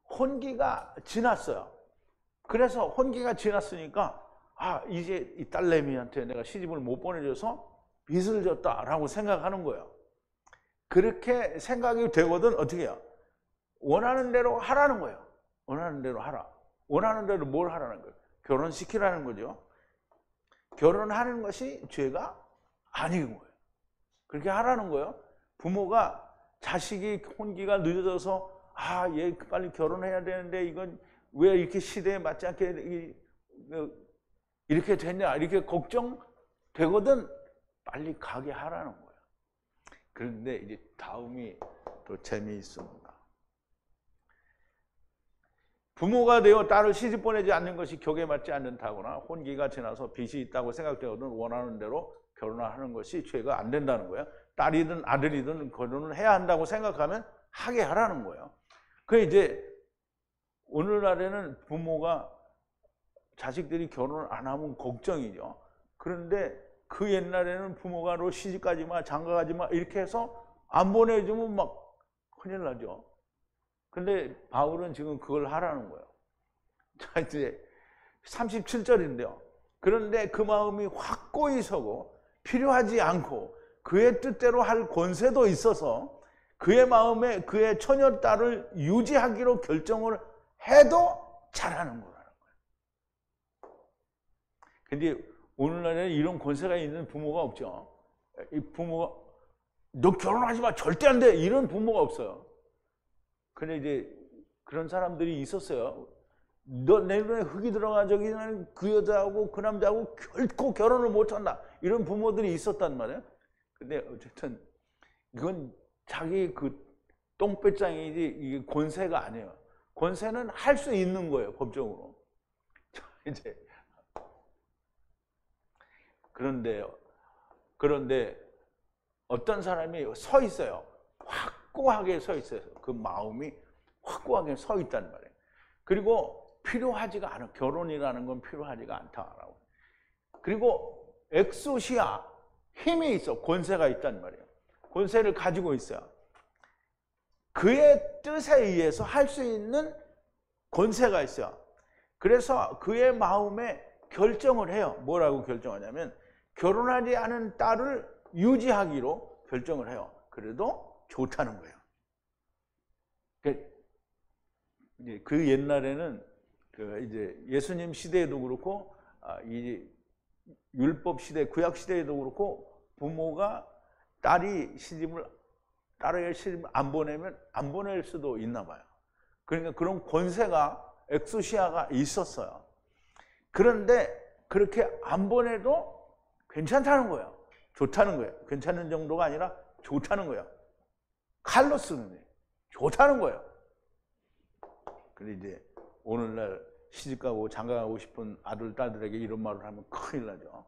혼기가 지났어요. 그래서 혼기가 지났으니까 이제 이 딸내미한테 내가 시집을 못 보내줘서 빚을 졌다라고 생각하는 거예요. 그렇게 생각이 되거든 어떻게 해요? 원하는 대로 하라는 거예요. 원하는 대로 하라. 원하는 대로 뭘 하라는 거예요? 결혼시키라는 거죠. 결혼하는 것이 죄가 아닌 거예요. 그렇게 하라는 거예요. 부모가 자식이 혼기가 늦어져서 얘 빨리 결혼해야 되는데 이건 왜 이렇게 시대에 맞지 않게 이렇게 됐냐 이렇게 걱정되거든 빨리 가게 하라는 거예요. 그런데 이제 다음이 또 재미있습니다. 부모가 되어 딸을 시집 보내지 않는 것이 격에 맞지 않는다거나 혼기가 지나서 빚이 있다고 생각되거든 원하는 대로 결혼을 하는 것이 죄가 안 된다는 거예요. 딸이든 아들이든 결혼을 해야 한다고 생각하면 하게 하라는 거예요. 그 이제 오늘날에는 부모가 자식들이 결혼을 안 하면 걱정이죠. 그런데 그 옛날에는 부모가 너 시집가지 마, 장가가지 마 이렇게 해서 안 보내주면 막 큰일 나죠. 근데 바울은 지금 그걸 하라는 거예요. 자, 이제 37절인데요. 그런데 그 마음이 확고히 서고 필요하지 않고 그의 뜻대로 할 권세도 있어서 그의 마음에 그의 처녀딸을 유지하기로 결정을 해도 잘하는 거라는 거예요. 근데 오늘날에는 이런 권세가 있는 부모가 없죠. 이 부모가 너 결혼하지 마 절대 안 돼 이런 부모가 없어요. 근데 이제 그런 사람들이 있었어요. 너 내 눈에 흙이 들어가 저기는 그 여자하고 그 남자하고 결코 결혼을 못 한다 이런 부모들이 있었단 말이에요. 근데 어쨌든 이건 자기 똥배짱이지 이게 권세가 아니에요. 권세는 할 수 있는 거예요, 법적으로. 이제 그런데 어떤 사람이 서 있어요. 확고하게 서 있어요. 그 마음이 확고하게 서 있단 말이에요. 그리고 필요하지가 않아. 결혼이라는 건 필요하지가 않다라고. 그리고 엑소시아, 힘이 있어. 권세가 있단 말이에요. 권세를 가지고 있어요. 그의 뜻에 의해서 할 수 있는 권세가 있어요. 그래서 그의 마음에 결정을 해요. 뭐라고 결정하냐면 결혼하지 않은 딸을 유지하기로 결정을 해요. 그래도 좋다는 거예요. 그 옛날에는 이제 예수님 시대에도 그렇고 이 율법 시대, 구약 시대에도 그렇고 부모가 딸의 시집을 안 보내면 안 보낼 수도 있나 봐요. 그러니까 그런 권세가 엑소시아가 있었어요. 그런데 그렇게 안 보내도 괜찮다는 거예요. 좋다는 거예요. 괜찮은 정도가 아니라 좋다는 거예요. 칼로 쓰는 좋다는 거예요. 근데 이제 오늘날 시집가고 장가가고 싶은 아들, 딸들에게 이런 말을 하면 큰일 나죠.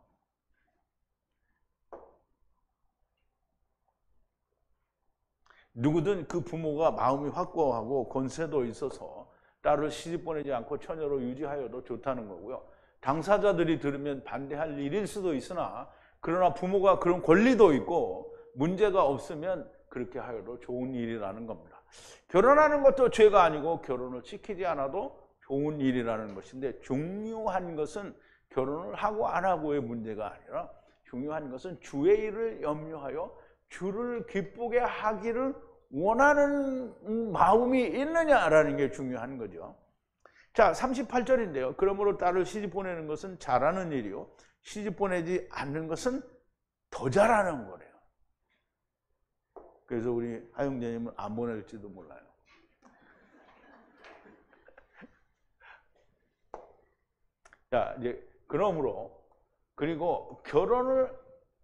누구든 그 부모가 마음이 확고하고 권세도 있어서 딸을 시집 보내지 않고 처녀로 유지하여도 좋다는 거고요. 당사자들이 들으면 반대할 일일 수도 있으나 그러나 부모가 그런 권리도 있고 문제가 없으면 그렇게 하여도 좋은 일이라는 겁니다. 결혼하는 것도 죄가 아니고 결혼을 시키지 않아도 좋은 일이라는 것인데 중요한 것은 결혼을 하고 안 하고의 문제가 아니라 중요한 것은 주의 일을 염려하여 주를 기쁘게 하기를 원하는 마음이 있느냐라는 게 중요한 거죠. 자, 38절인데요. 그러므로 딸을 시집 보내는 것은 잘하는 일이요. 시집 보내지 않는 것은 더 잘하는 거래요. 그래서 우리 하영재님은 안 보낼지도 몰라요. 자, 이제 그러므로 그리고 결혼을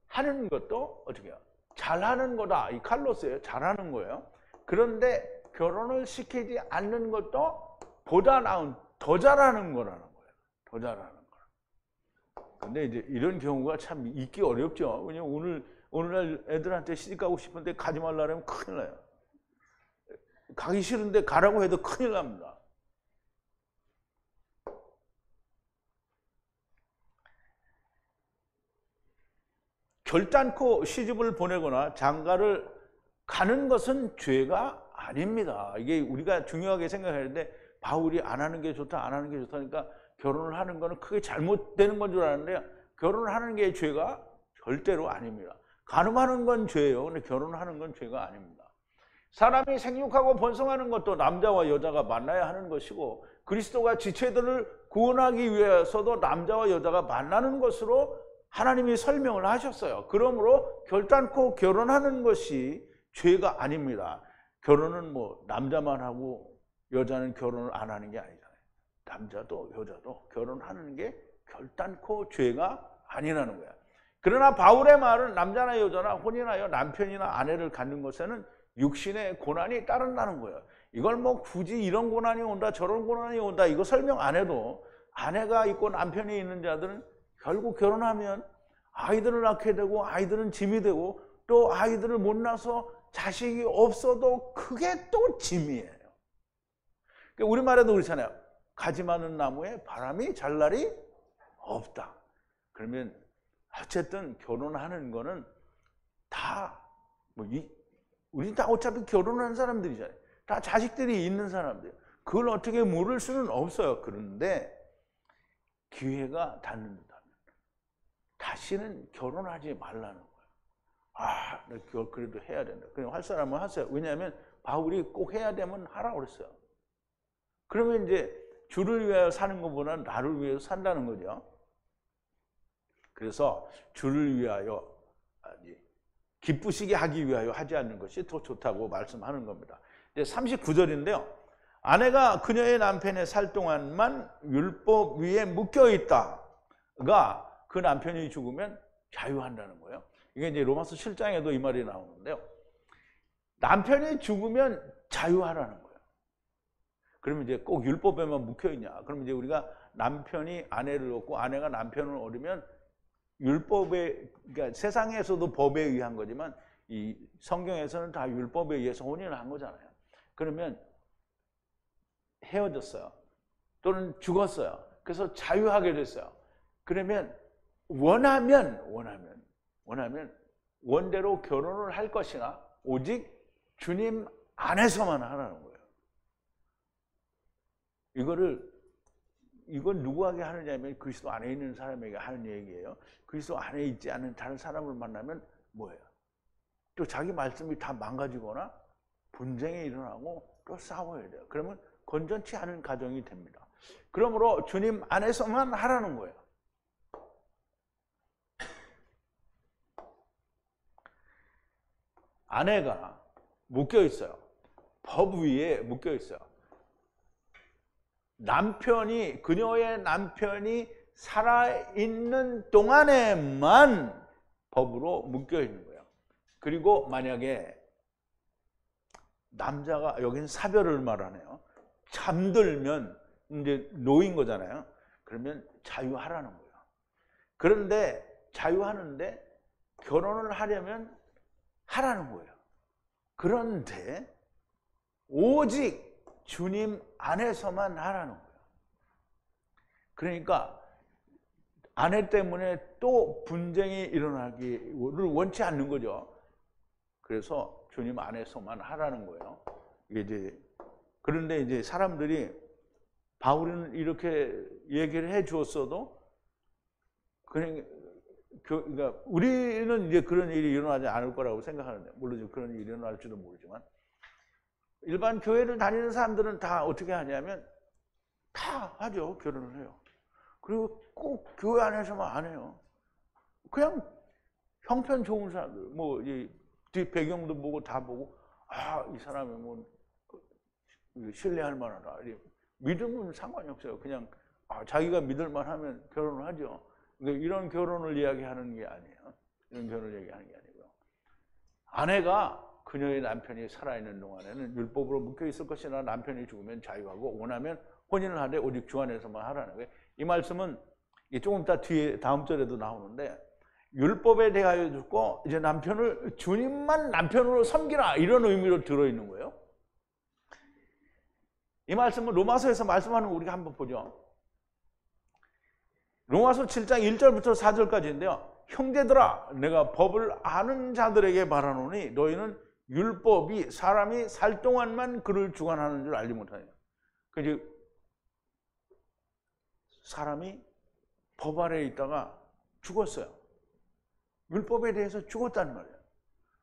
하는 것도 어떻게 해요? 잘하는 거다. 이 칼로스예요. 잘하는 거예요. 그런데 결혼을 시키지 않는 것도 보다 나은, 더 잘하는 거라는 거예요. 더 잘하는 거. 근데 이제 이런 경우가 참 있기 어렵죠. 왜냐면 오늘날 애들한테 시집 가고 싶은데 가지 말라면 큰일 나요. 가기 싫은데 가라고 해도 큰일 납니다. 결단코 시집을 보내거나 장가를 가는 것은 죄가 아닙니다. 이게 우리가 중요하게 생각하는데 바울이 안 하는 게 좋다, 안 하는 게 좋다니까 결혼을 하는 거는 크게 잘못되는 건 줄 알았는데 결혼을 하는 게 죄가 절대로 아닙니다. 간음하는 건 죄예요. 근데 결혼하는 건 죄가 아닙니다. 사람이 생육하고 번성하는 것도 남자와 여자가 만나야 하는 것이고 그리스도가 지체들을 구원하기 위해서도 남자와 여자가 만나는 것으로 하나님이 설명을 하셨어요. 그러므로 결단코 결혼하는 것이 죄가 아닙니다. 결혼은 뭐 남자만 하고 여자는 결혼을 안 하는 게 아니잖아요. 남자도 여자도 결혼하는 게 결단코 죄가 아니라는 거야. 그러나 바울의 말은 남자나 여자나 혼인하여 남편이나 아내를 갖는 것에는 육신의 고난이 따른다는 거예요. 이걸 뭐 굳이 이런 고난이 온다 저런 고난이 온다 이거 설명 안 해도 아내가 있고 남편이 있는 자들은 결국 결혼하면 아이들을 낳게 되고 아이들은 짐이 되고 또 아이들을 못 낳아서 자식이 없어도 그게 또 짐이에요. 우리말에도 그렇잖아요. 가지 많은 나무에 바람이 잘 날이 없다. 그러면 어쨌든 결혼하는 거는 다 우리 다 어차피 결혼하는 사람들이잖아요. 다 자식들이 있는 사람들. 그걸 어떻게 모를 수는 없어요. 그런데 기회가 닿는다면 다시는 결혼하지 말라는 거예요. 나 그래도 해야 된다. 그냥 할 사람은 하세요. 왜냐하면 바울이 꼭 해야 되면 하라고 그랬어요. 그러면 이제 주를 위하여 사는 것보다는 나를 위해서 산다는 거죠. 그래서 주를 위하여 기쁘시게 하기 위하여 하지 않는 것이 더 좋다고 말씀하는 겁니다. 이제 39절인데요. 아내가 그녀의 남편의 살 동안만 율법 위에 묶여 있다가 그 남편이 죽으면 자유한다는 거예요. 이게 이제 로마서 7장에도 이 말이 나오는데요. 남편이 죽으면 자유하라는 거예요. 그러면 이제 꼭 율법에만 묵혀 있냐? 그러면 이제 우리가 남편이 아내를 얻고 아내가 남편을 얻으면 율법에, 그러니까 세상에서도 법에 의한 거지만 이 성경에서는 다 율법에 의해서 혼인을 한 거잖아요. 그러면 헤어졌어요. 또는 죽었어요. 그래서 자유하게 됐어요. 그러면 원하면 원대로 결혼을 할 것이나 오직 주님 안에서만 하라는 거예요. 이건 누구에게 하느냐면 그리스도 안에 있는 사람에게 하는 얘기예요. 그리스도 안에 있지 않은 다른 사람을 만나면 뭐예요? 또 자기 말씀이 다 망가지거나 분쟁이 일어나고 또 싸워야 돼요. 그러면 건전치 않은 가정이 됩니다. 그러므로 주님 안에서만 하라는 거예요. 아내가 묶여 있어요. 법 위에 묶여 있어요. 그녀의 남편이 살아있는 동안에만 법으로 묶여 있는 거예요. 그리고 만약에 남자가, 여기는 사별을 말하네요. 잠들면 이제 노인 거잖아요. 그러면 자유하라는 거예요. 그런데 자유하는데 결혼을 하려면 하라는 거예요. 그런데 오직 주님 안에서만 하라는 거예요. 그러니까 아내 때문에 또 분쟁이 일어나기를 원치 않는 거죠. 그래서 주님 안에서만 하라는 거예요. 그런데 이제 사람들이 바울은 이렇게 얘기를 해 주었어도 그러니까 우리는 이제 그런 일이 일어나지 않을 거라고 생각하는데, 물론 그런 일이 일어날지도 모르지만 일반 교회를 다니는 사람들은 다 어떻게 하냐면 다 하죠. 결혼을 해요. 그리고 꼭 교회 안에서만 안 해요. 그냥 형편 좋은 사람들, 뭐 이 뒤 배경도 보고 다 보고, 이 사람이 뭐 신뢰할 만하다. 믿음은 상관이 없어요. 그냥 자기가 믿을만 하면 결혼을 하죠. 이런 결혼을 이야기하는 게 아니에요. 이런 결혼을 얘기하는 게 아니고요. 아내가 그녀의 남편이 살아있는 동안에는 율법으로 묶여 있을 것이나 남편이 죽으면 자유하고 원하면 혼인을 하되 오직 주 안에서만 하라는 거예요. 이 말씀은 조금 이따 뒤에 다음 절에도 나오는데, 율법에 대하여 듣고 이제 남편을 주님만 남편으로 섬기라, 이런 의미로 들어있는 거예요. 이 말씀은 로마서에서 말씀하는 거 우리가 한번 보죠. 로마서 7장 1절부터 4절까지인데요. 형제들아, 내가 법을 아는 자들에게 말하노니 너희는 율법이 사람이 살 동안만 그를 주관하는 줄 알지 못하냐. 그래서 사람이 법 아래에 있다가 죽었어요. 율법에 대해서 죽었다는 말이에요.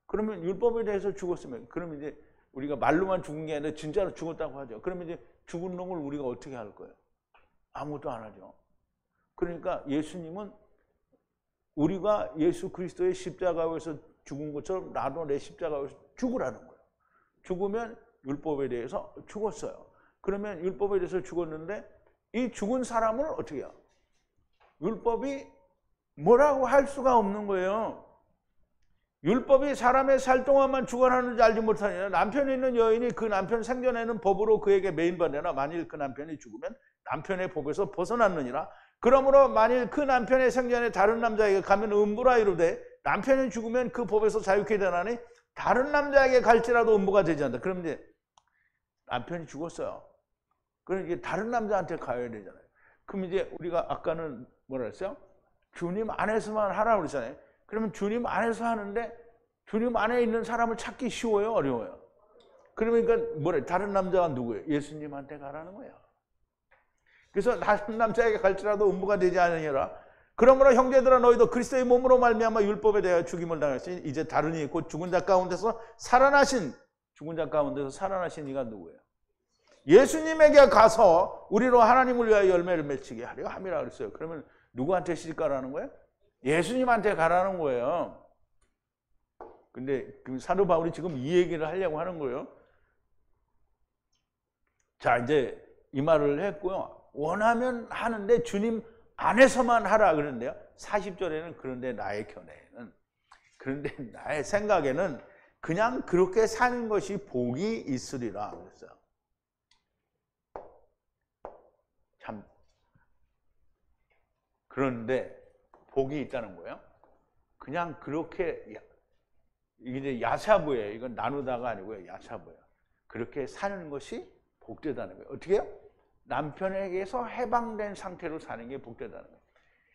그러면 율법에 대해서 죽었으면, 그러면 이제 우리가 말로만 죽은 게 아니라 진짜로 죽었다고 하죠. 그러면 이제 죽은 놈을 우리가 어떻게 할 거예요? 아무것도 안 하죠. 그러니까 예수님은 우리가 예수 그리스도의 십자가에서 죽은 것처럼 나도 내 십자가에서 죽으라는 거예요. 죽으면 율법에 대해서 죽었어요. 그러면 율법에 대해서 죽었는데 이 죽은 사람을 어떻게 해요? 율법이 뭐라고 할 수가 없는 거예요. 율법이 사람의 살 동안만 주관하는지 알지 못하느냐. 남편이 있는 여인이 그 남편 생전에는 법으로 그에게 매인받으나 만일 그 남편이 죽으면 남편의 법에서 벗어났느니라. 그러므로 만일 그 남편의 생전에 다른 남자에게 가면 음부라 이르되 남편이 죽으면 그 법에서 자유케 되나니 다른 남자에게 갈지라도 음부가 되지 않는다. 그럼 이제 남편이 죽었어요. 그럼 이제 다른 남자한테 가야 되잖아요. 그럼 이제 우리가 아까는 뭐라 했어요? 주님 안에서만 하라고 그랬잖아요. 그러면 주님 안에서 하는데 주님 안에 있는 사람을 찾기 쉬워요? 어려워요? 그러니까 뭐래? 다른 남자가 누구예요? 예수님한테 가라는 거예요. 그래서 다른 남자에게 갈지라도 음부가 되지 않으니라. 그러므로 형제들아 너희도 그리스도의 몸으로 말미암아 율법에 대하여 죽임을 당했으니 이제 다른 이 곧 죽은 자 가운데서 살아나신, 죽은 자 가운데서 살아나신 이가 누구예요? 예수님에게 가서 우리로 하나님을 위하여 열매를 맺히게 하려 함이라 그랬어요. 그러면 누구한테 시집 가라는 거예요? 예수님한테 가라는 거예요. 근데 사도 바울이 지금 이 얘기를 하려고 하는 거예요. 자, 이제 이 말을 했고요. 원하면 하는데 주님 안에서만 하라 그러는데요. 40절에는 그런데 나의 견해에는, 그런데 나의 생각에는 그냥 그렇게 사는 것이 복이 있으리라 그랬어요. 참. 그런데 복이 있다는 거예요. 그냥 그렇게, 이게 야사부예요. 이건 나누다가 아니고요. 야사부예요. 그렇게 사는 것이 복되다는 거예요. 어떻게 해요? 남편에게서 해방된 상태로 사는 게 복되다는 거예요.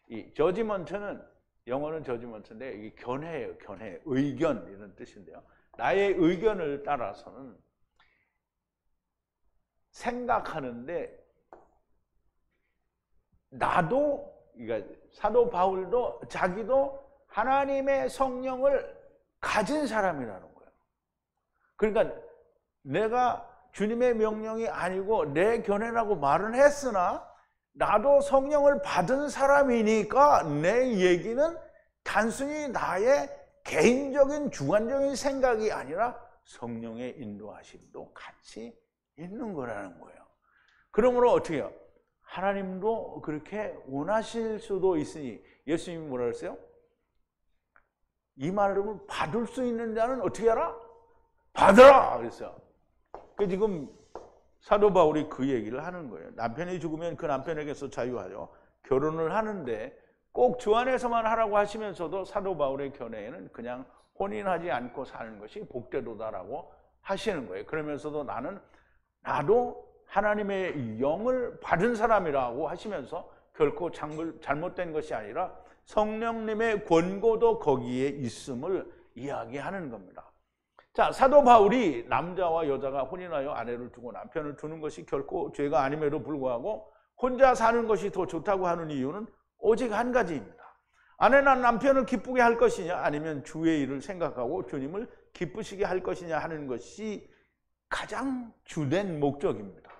이 저지먼트는, 영어는 저지먼트인데 이게 견해예요. 견해, 의견 이런 뜻인데요. 나의 의견을 따라서는 생각하는데 나도, 그러니까 사도 바울도 자기도 하나님의 성령을 가진 사람이라는 거예요. 그러니까 내가 주님의 명령이 아니고 내 견해라고 말은 했으나 나도 성령을 받은 사람이니까 내 얘기는 단순히 나의 개인적인 주관적인 생각이 아니라 성령의 인도하심도 같이 있는 거라는 거예요. 그러므로 어떻게 해요? 하나님도 그렇게 원하실 수도 있으니 예수님이 뭐라 그랬어요? 이 말을 받을 수 있는 자는 어떻게 하라? 받으라! 그랬어요. 그 지금 사도 바울이 그 얘기를 하는 거예요. 남편이 죽으면 그 남편에게서 자유하죠. 결혼을 하는데 꼭 주 안에서만 하라고 하시면서도 사도 바울의 견해에는 그냥 혼인하지 않고 사는 것이 복되도다라고 하시는 거예요. 그러면서도 나도 하나님의 영을 받은 사람이라고 하시면서 결코 잘못된 것이 아니라 성령님의 권고도 거기에 있음을 이야기하는 겁니다. 자, 사도 바울이 남자와 여자가 혼인하여 아내를 두고 남편을 두는 것이 결코 죄가 아님에도 불구하고 혼자 사는 것이 더 좋다고 하는 이유는 오직 한 가지입니다. 아내나 남편을 기쁘게 할 것이냐 아니면 주의 일을 생각하고 주님을 기쁘시게 할 것이냐 하는 것이 가장 주된 목적입니다.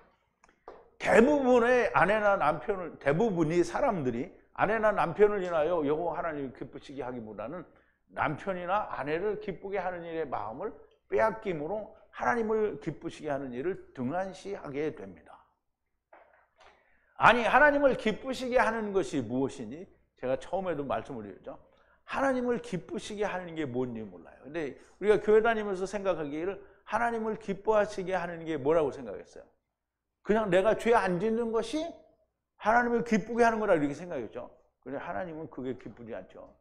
대부분이 사람들이 아내나 남편을 인하여 여호와 하나님을 기쁘시게 하기보다는 남편이나 아내를 기쁘게 하는 일에 마음을 빼앗김으로 하나님을 기쁘시게 하는 일을 등한시하게 됩니다. 아니, 하나님을 기쁘시게 하는 것이 무엇이니? 제가 처음에도 말씀을 드렸죠. 하나님을 기쁘시게 하는 게 뭔지 몰라요. 근데 우리가 교회 다니면서 생각하기를 하나님을 기뻐하시게 하는 게 뭐라고 생각했어요? 그냥 내가 죄 안 짓는 것이 하나님을 기쁘게 하는 거라 이렇게 생각했죠. 그런데 하나님은 그게 기쁘지 않죠.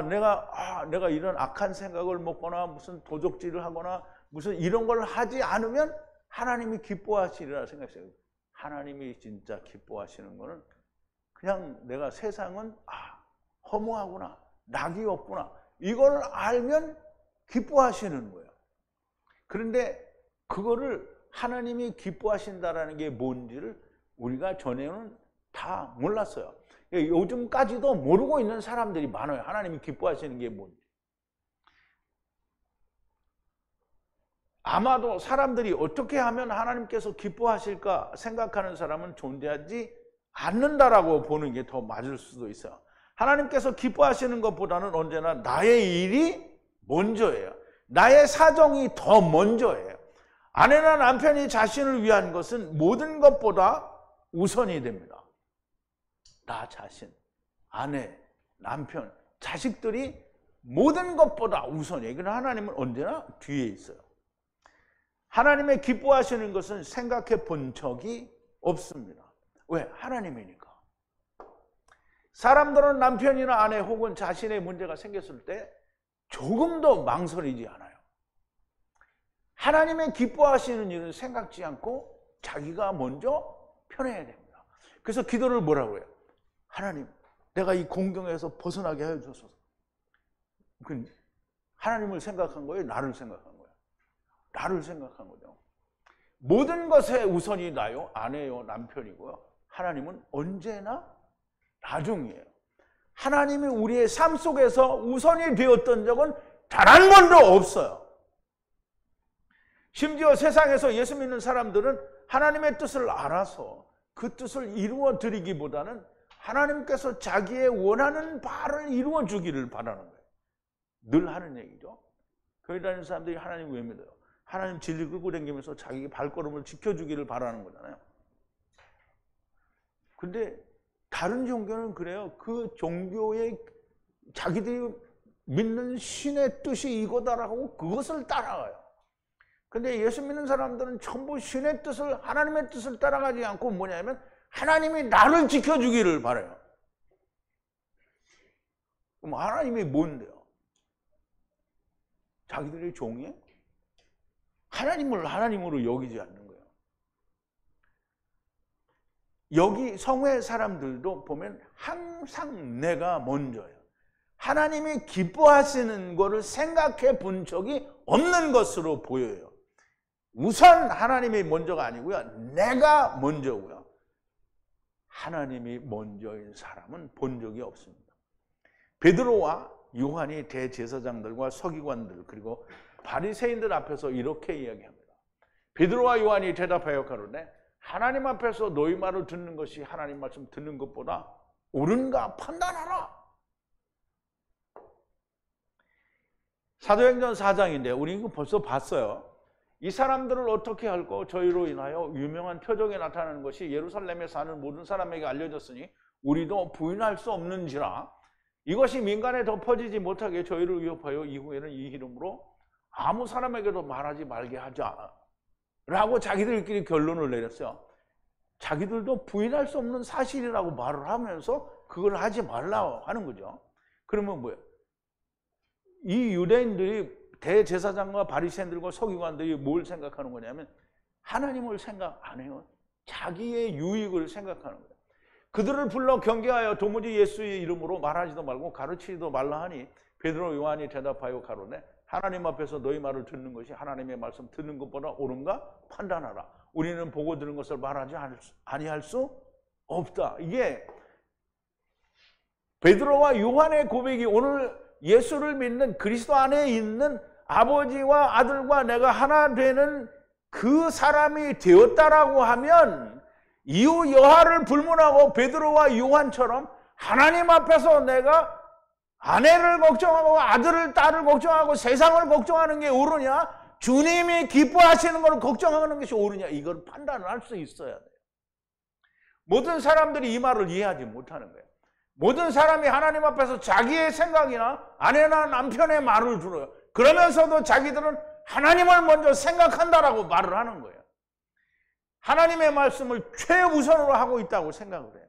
내가 이런 악한 생각을 먹거나 무슨 도적질을 하거나 무슨 이런 걸 하지 않으면 하나님이 기뻐하시리라 생각했어요. 하나님이 진짜 기뻐하시는 거는 그냥 내가 세상은 허무하구나, 낙이 없구나, 이걸 알면 기뻐하시는 거예요. 그런데 그거를 하나님이 기뻐하신다라는 게 뭔지를 우리가 전에는 다 몰랐어요. 요즘까지도 모르고 있는 사람들이 많아요. 하나님이 기뻐하시는 게 뭔지. 아마도 사람들이 어떻게 하면 하나님께서 기뻐하실까 생각하는 사람은 존재하지 않는다라고 보는 게 더 맞을 수도 있어요. 하나님께서 기뻐하시는 것보다는 언제나 나의 일이 먼저예요. 나의 사정이 더 먼저예요. 아내나 남편이 자신을 위한 것은 모든 것보다 우선이 됩니다. 나 자신, 아내, 남편, 자식들이 모든 것보다 우선이에요. 그러나 하나님은 언제나 뒤에 있어요. 하나님의 기뻐하시는 것은 생각해 본 적이 없습니다. 왜? 하나님이니까. 사람들은 남편이나 아내 혹은 자신의 문제가 생겼을 때 조금도 망설이지 않아요. 하나님의 기뻐하시는 일은 생각지 않고 자기가 먼저 편해야 됩니다. 그래서 기도를 뭐라고 해요? 하나님, 내가 이 공경에서 벗어나게 해주소서. 하나님을 생각한 거예요? 나를 생각한 거예요? 나를 생각한 거죠. 모든 것에 우선이 나요, 아내요, 남편이고요. 하나님은 언제나 나중이에요. 하나님이 우리의 삶 속에서 우선이 되었던 적은 단 한 번도 없어요. 심지어 세상에서 예수 믿는 사람들은 하나님의 뜻을 알아서 그 뜻을 이루어 드리기보다는 하나님께서 자기의 원하는 바를 이루어 주기를 바라는 거예요. 늘 하는 얘기죠. 교회 다니는 사람들이 하나님 왜 믿어요? 하나님 진리 끌고 다니면서 자기 발걸음을 지켜주기를 바라는 거잖아요. 근데 다른 종교는 그래요. 그 종교에 자기들이 믿는 신의 뜻이 이거다라고 그것을 따라가요. 근데 예수 믿는 사람들은 전부 신의 뜻을, 하나님의 뜻을 따라가지 않고 뭐냐면 하나님이 나를 지켜주기를 바라요. 그럼 하나님이 뭔데요? 자기들의 종이에요? 하나님을 하나님으로 여기지 않는 거예요. 여기 성회 사람들도 보면 항상 내가 먼저예요. 하나님이 기뻐하시는 것을 생각해 본 적이 없는 것으로 보여요. 우선 하나님이 먼저가 아니고요, 내가 먼저고요. 하나님이 먼저인 사람은 본 적이 없습니다. 베드로와 요한이 대제사장들과 서기관들 그리고 바리새인들 앞에서 이렇게 이야기합니다. 베드로와 요한이 대답하여 가로되 하나님 앞에서 너희 말을 듣는 것이 하나님 말씀 듣는 것보다 옳은가 판단하라. 사도행전 4장인데 우리 이거 벌써 봤어요. 이 사람들을 어떻게 할까? 저희로 인하여 유명한 표적이 나타나는 것이 예루살렘에 사는 모든 사람에게 알려졌으니 우리도 부인할 수 없는지라. 이것이 민간에 덮어지지 못하게 저희를 위협하여 이후에는 이 이름으로 아무 사람에게도 말하지 말게 하자 라고 자기들끼리 결론을 내렸어요. 자기들도 부인할 수 없는 사실이라고 말을 하면서 그걸 하지 말라고 하는 거죠. 그러면 뭐예요? 이 유대인들이 대제사장과 바리새인들과 서기관들이 뭘 생각하는 거냐면 하나님을 생각 안 해요. 자기의 유익을 생각하는 거예요. 그들을 불러 경계하여 도무지 예수의 이름으로 말하지도 말고 가르치지도 말라 하니 베드로 요한이 대답하여 가로되 하나님 앞에서 너희 말을 듣는 것이 하나님의 말씀 듣는 것보다 옳은가 판단하라. 우리는 보고 들은 것을 말하지 아니할 수 없다. 이게 베드로와 요한의 고백이 오늘 예수를 믿는 그리스도 안에 있는 아버지와 아들과 내가 하나 되는 그 사람이 되었다라고 하면 이후 여하를 불문하고 베드로와 요한처럼 하나님 앞에서 내가 아내를 걱정하고 아들을 딸을 걱정하고 세상을 걱정하는 게 옳으냐, 주님이 기뻐하시는 걸 걱정하는 것이 옳으냐, 이걸 판단을 할 수 있어야 돼요. 모든 사람들이 이 말을 이해하지 못하는 거예요. 모든 사람이 하나님 앞에서 자기의 생각이나 아내나 남편의 말을 들어요. 그러면서도 자기들은 하나님을 먼저 생각한다라고 말을 하는 거예요. 하나님의 말씀을 최우선으로 하고 있다고 생각을 해요.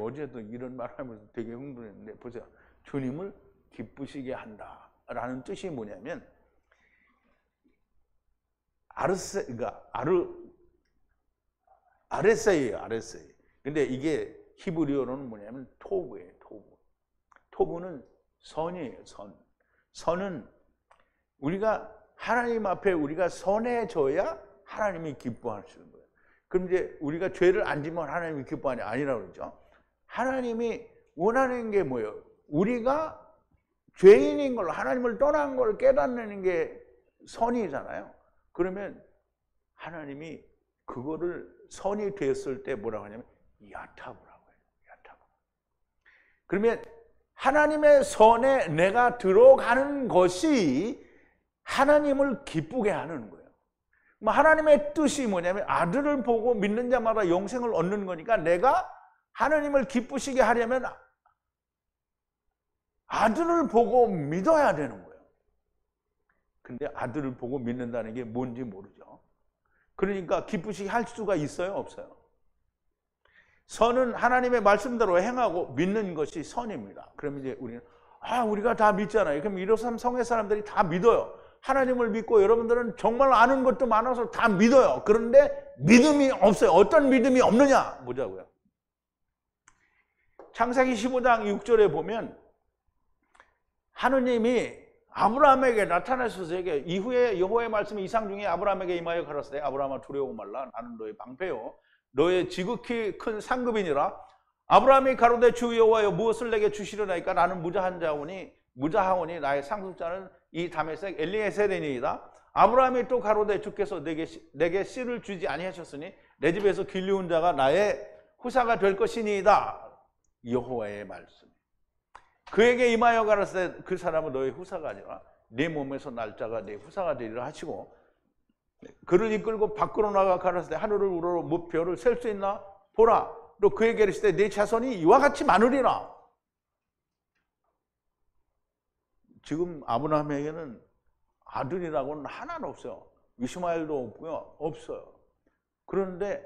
어제도 이런 말을 하면서 되게 흥분했는데 보세요. 주님을 기쁘시게 한다라는 뜻이 뭐냐면 아레세예요. 아레세. 근데 이게 히브리어로는 뭐냐면 토브예요. 토브는 선이에요. 선은 우리가 하나님 앞에 우리가 선해져야 하나님이 기뻐하시는 거예요. 그럼 이제 우리가 죄를 안 지면 하나님이 기뻐하냐? 아니라고 그러죠. 하나님이 원하는 게 뭐예요? 우리가 죄인인 걸, 하나님을 떠난 걸 깨닫는 게 선이잖아요. 그러면 하나님이 그거를 선이 되었을 때 뭐라고 하냐면 야타브라고 해요. 야타브. 그러면 하나님의 선에 내가 들어가는 것이 하나님을 기쁘게 하는 거예요. 하나님의 뜻이 뭐냐면 아들을 보고 믿는 자마다 영생을 얻는 거니까 내가 하나님을 기쁘시게 하려면 아들을 보고 믿어야 되는 거예요. 근데 아들을 보고 믿는다는 게 뭔지 모르죠. 그러니까 기쁘시게 할 수가 있어요? 없어요? 선은 하나님의 말씀대로 행하고 믿는 것이 선입니다. 그러면 이제 우리가 다 믿잖아요. 그럼 이런 성회 사람들이 다 믿어요. 하나님을 믿고 여러분들은 정말 아는 것도 많아서 다 믿어요. 그런데 믿음이 없어요. 어떤 믿음이 없느냐 보자고요. 창세기 15장 6절에 보면 하느님이 아브라함에게 나타나셔서 이후에 여호와의 말씀이 이상 중에 아브라함에게 임하여 가라사대 아브라함아 두려워 말라. 나는 너의 방패요 너의 지극히 큰 상급이니라. 아브라함이 가로되 주 여호와여 무엇을 내게 주시려나이까. 나는 무자하오니 나의 상속자는 이 다메섹 엘리에셀이니이다. 아브라함이 또 가로되 주께서 내게 씨를 주지 아니하셨으니 내 집에서 길리운 자가 나의 후사가 될 것이니이다. 여호와의 말씀. 그에게 임하여 가라사대 그 사람은 너의 후사가 아니라 네 몸에서 날 자가 네 후사가 되리라 하시고 그를 이끌고 밖으로 나가 가라사대 하늘을 우러러 무별을 셀 수 있나 보라. 또 그에게 이르시되 네 자손이 이와 같이 많으리라. 지금 아브라함에게는 아들이라고는 하나도 없어요. 이스마엘도 없고요. 없어요. 그런데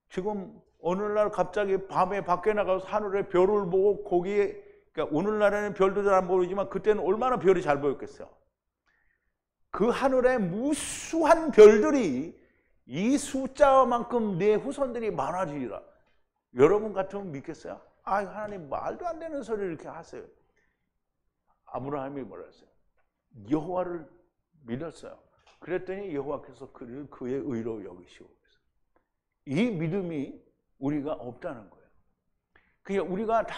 지금 어느 날 갑자기 밤에 밖에 나가서 하늘에 별을 보고 거기에, 그러니까 오늘날에는 별도 잘 안 보이지만 그때는 얼마나 별이 잘 보였겠어요. 그 하늘에 무수한 별들이 이 숫자만큼 내 후손들이 많아지리라. 여러분 같으면 믿겠어요? 아, 하나님 말도 안 되는 소리를 이렇게 하세요. 아브라함이 뭐라 했어요? 여호와를 믿었어요. 그랬더니 여호와께서 그를 그의 의로 여기시고, 이 믿음이 우리가 없다는 거예요. 그러니까 우리가 다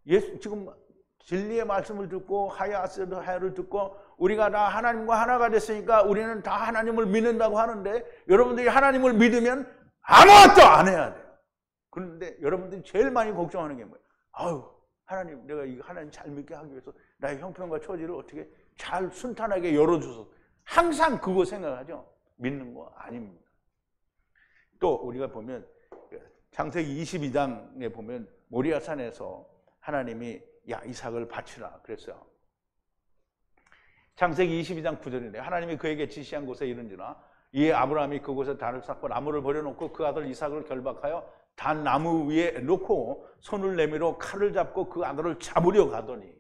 예수, 지금 진리의 말씀을 듣고 하야세드 하야를 듣고 우리가 다 하나님과 하나가 됐으니까 우리는 다 하나님을 믿는다고 하는데, 여러분들이 하나님을 믿으면 아무것도 안 해야 돼요. 그런데 여러분들이 제일 많이 걱정하는 게 뭐예요? 아유, 하나님, 내가 이 하나님 잘 믿게 하기 위해서 나의 형편과 처지를 어떻게 잘 순탄하게 열어줘서, 항상 그거 생각하죠. 믿는 거 아닙니다. 또 우리가 보면 창세기 22장에 보면 모리아산에서 하나님이 야, 이삭을 바치라 그랬어요. 창세기 22장 9절인데 하나님이 그에게 지시한 곳에 이른지라 이에 아브라함이 그곳에 단을 쌓고 나무를 버려놓고 그 아들 이삭을 결박하여 단 나무 위에 놓고 손을 내밀어 칼을 잡고 그 아들을 잡으려 하더니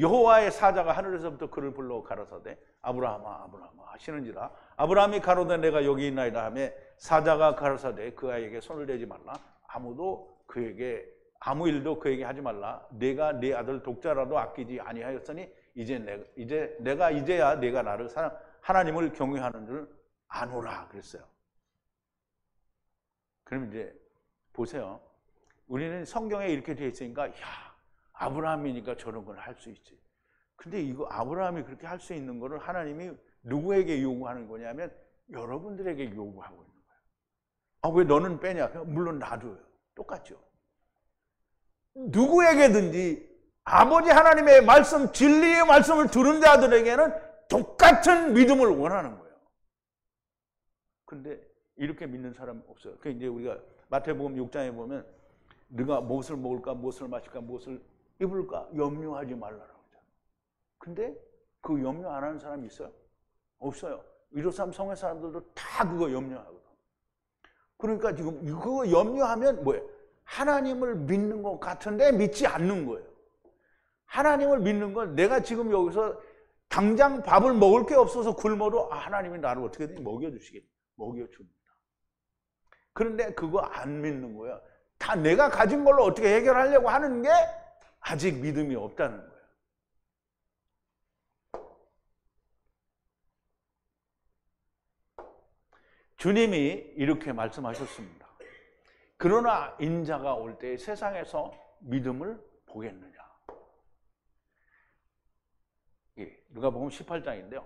여호와의 사자가 하늘에서부터 그를 불러 가라사대 아브라함아 아브라함아 하시는지라 아브라함이 가로되 내가 여기 있나이다 하며 사자가 가라사대 그 아이에게 손을 대지 말라 아무 일도 그에게 하지 말라 내가 네 아들 독자라도 아끼지 아니하였으니 이제야 내가 나를 하나님을 경외하는 줄 아노라 그랬어요. 그럼 이제 보세요. 우리는 성경에 이렇게 되어 있으니까 야, 아브라함이니까 저런 걸 할 수 있지. 근데 이거 아브라함이 그렇게 할 수 있는 거를 하나님이 누구에게 요구하는 거냐면 여러분들에게 요구하고 있는 거예요. 아, 왜 너는 빼냐? 물론 나도요. 똑같죠. 누구에게든지 아버지 하나님의 말씀, 진리의 말씀을 들은 자들에게는 똑같은 믿음을 원하는 거예요. 근데 이렇게 믿는 사람 없어요. 그 이제 우리가 마태복음 6장에 보면 네가 무엇을 먹을까, 무엇을 마실까, 무엇을 입을까 염려하지 말라라고 하죠. 근데 그 염려 안 하는 사람이 있어요? 없어요. 153 성회 사람들도 다 그거 염려하거든. 그러니까 지금 그거 염려하면 뭐예요? 하나님을 믿는 것 같은데 믿지 않는 거예요. 하나님을 믿는 건 내가 지금 여기서 당장 밥을 먹을 게 없어서 굶어도 하나님이 나를 어떻게든 먹여줍니다. 그런데 그거 안 믿는 거예요. 다 내가 가진 걸로 어떻게 해결하려고 하는 게 아직 믿음이 없다는 거예요. 주님이 이렇게 말씀하셨습니다. 그러나 인자가 올 때 세상에서 믿음을 보겠느냐. 누가복음 18장인데요.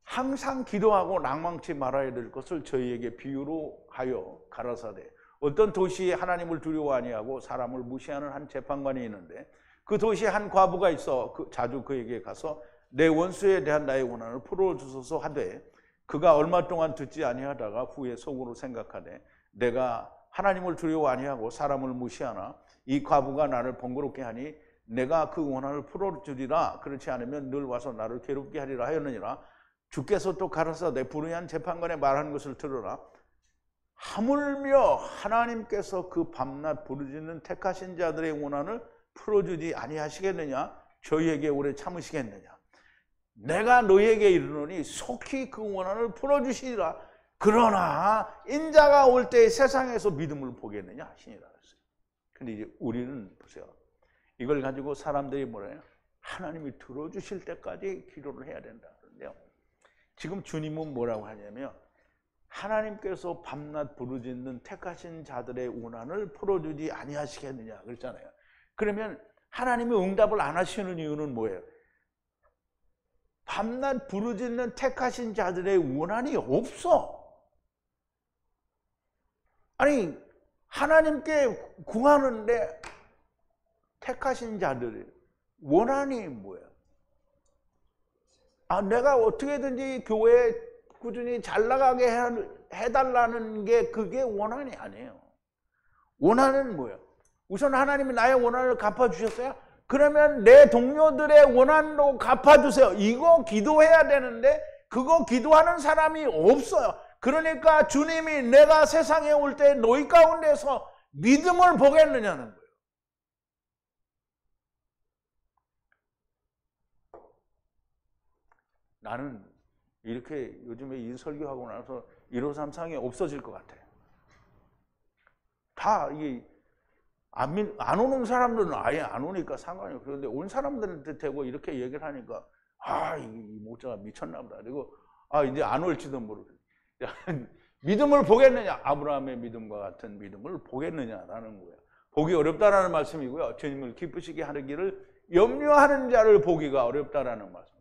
항상 기도하고 낭망치 말아야 될 것을 저희에게 비유로 하여 가라사대 어떤 도시에 하나님을 두려워 아니하고 사람을 무시하는 한 재판관이 있는데 그 도시에 한 과부가 있어 자주 그에게 가서 내 원수에 대한 나의 원한을 풀어주소서 하되 그가 얼마 동안 듣지 아니하다가 후에 속으로 생각하되 내가 하나님을 두려워 아니하고 사람을 무시하나 이 과부가 나를 번거롭게 하니 내가 그 원한을 풀어주리라 그렇지 않으면 늘 와서 나를 괴롭게 하리라 하였느니라. 주께서 또 가라사대 불의한 재판관의 말하는 것을 들으라. 하물며 하나님께서 그 밤낮 부르짖는 택하신 자들의 원한을 풀어주지 아니하시겠느냐? 저희에게 오래 참으시겠느냐? 내가 너희에게 이르노니 속히 그 원한을 풀어주시리라. 그러나 인자가 올 때 세상에서 믿음을 보겠느냐 하시니라. 근데 이제 우리는 보세요. 이걸 가지고 사람들이 뭐래요? 하나님이 들어주실 때까지 기도를 해야 된다. 그런데요. 지금 주님은 뭐라고 하냐면 하나님께서 밤낮 부르짖는 택하신 자들의 원한을 풀어주지 아니하시겠느냐 그랬잖아요. 그러면 하나님이 응답을 안 하시는 이유는 뭐예요? 밤낮 부르짖는 택하신 자들의 원한이 없어. 아니 하나님께 구하는데 택하신 자들의 원한이 뭐예요? 아, 내가 어떻게든지 교회에 꾸준히 잘 나가게 해달라는 게 그게 원한이 아니에요. 원한은 뭐예요? 우선 하나님이 나의 원한을 갚아주셨어요? 그러면 내 동료들의 원한도 갚아주세요. 이거 기도해야 되는데 그거 기도하는 사람이 없어요. 그러니까 주님이 내가 세상에 올 때 너희 가운데서 믿음을 보겠느냐는 거예요. 나는 이렇게 요즘에 이 설교하고 나서 153상이 없어질 것 같아요. 다 이게 안 오는 사람들은 아예 안 오니까 상관이 없어요. 그런데 온 사람들한테 대고 이렇게 얘기를 하니까 이 목자가 미쳤나 보다. 그리고 이제 안 올지도 모르겠어요. 믿음을 보겠느냐? 아브라함의 믿음과 같은 믿음을 보겠느냐라는 거예요. 보기 어렵다라는 말씀이고요. 주님을 기쁘시게 하는 길을 염려하는 자를 보기가 어렵다라는 말씀.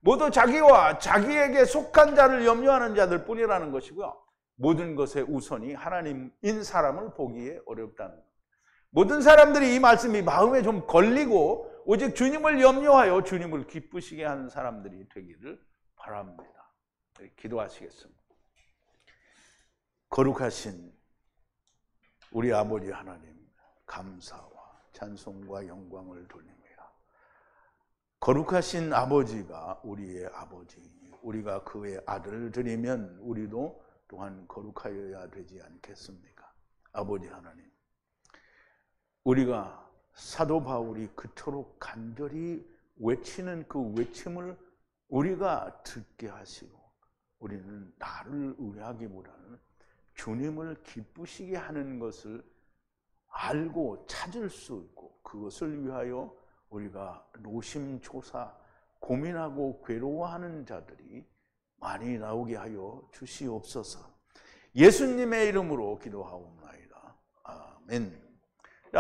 모두 자기와 자기에게 속한 자를 염려하는 자들 뿐이라는 것이고요. 모든 것의 우선이 하나님인 사람을 보기에 어렵다는 거예요. 모든 사람들이 이 말씀이 마음에 좀 걸리고 오직 주님을 염려하여 주님을 기쁘시게 하는 사람들이 되기를 바랍니다. 기도하시겠습니다. 거룩하신 우리 아버지 하나님, 감사와 찬송과 영광을 돌립니다. 거룩하신 아버지가 우리의 아버지이니 우리가 그의 아들들이면 우리도 또한 거룩하여야 되지 않겠습니까? 아버지 하나님, 우리가 사도 바울이 그토록 간절히 외치는 그 외침을 우리가 듣게 하시고 우리는 나를 의뢰하기보다는 주님을 기쁘시게 하는 것을 알고 찾을 수 있고 그것을 위하여 우리가 노심초사 고민하고 괴로워하는 자들이 많이 나오게 하여 주시옵소서. 예수님의 이름으로 기도하옵나이다. 아멘.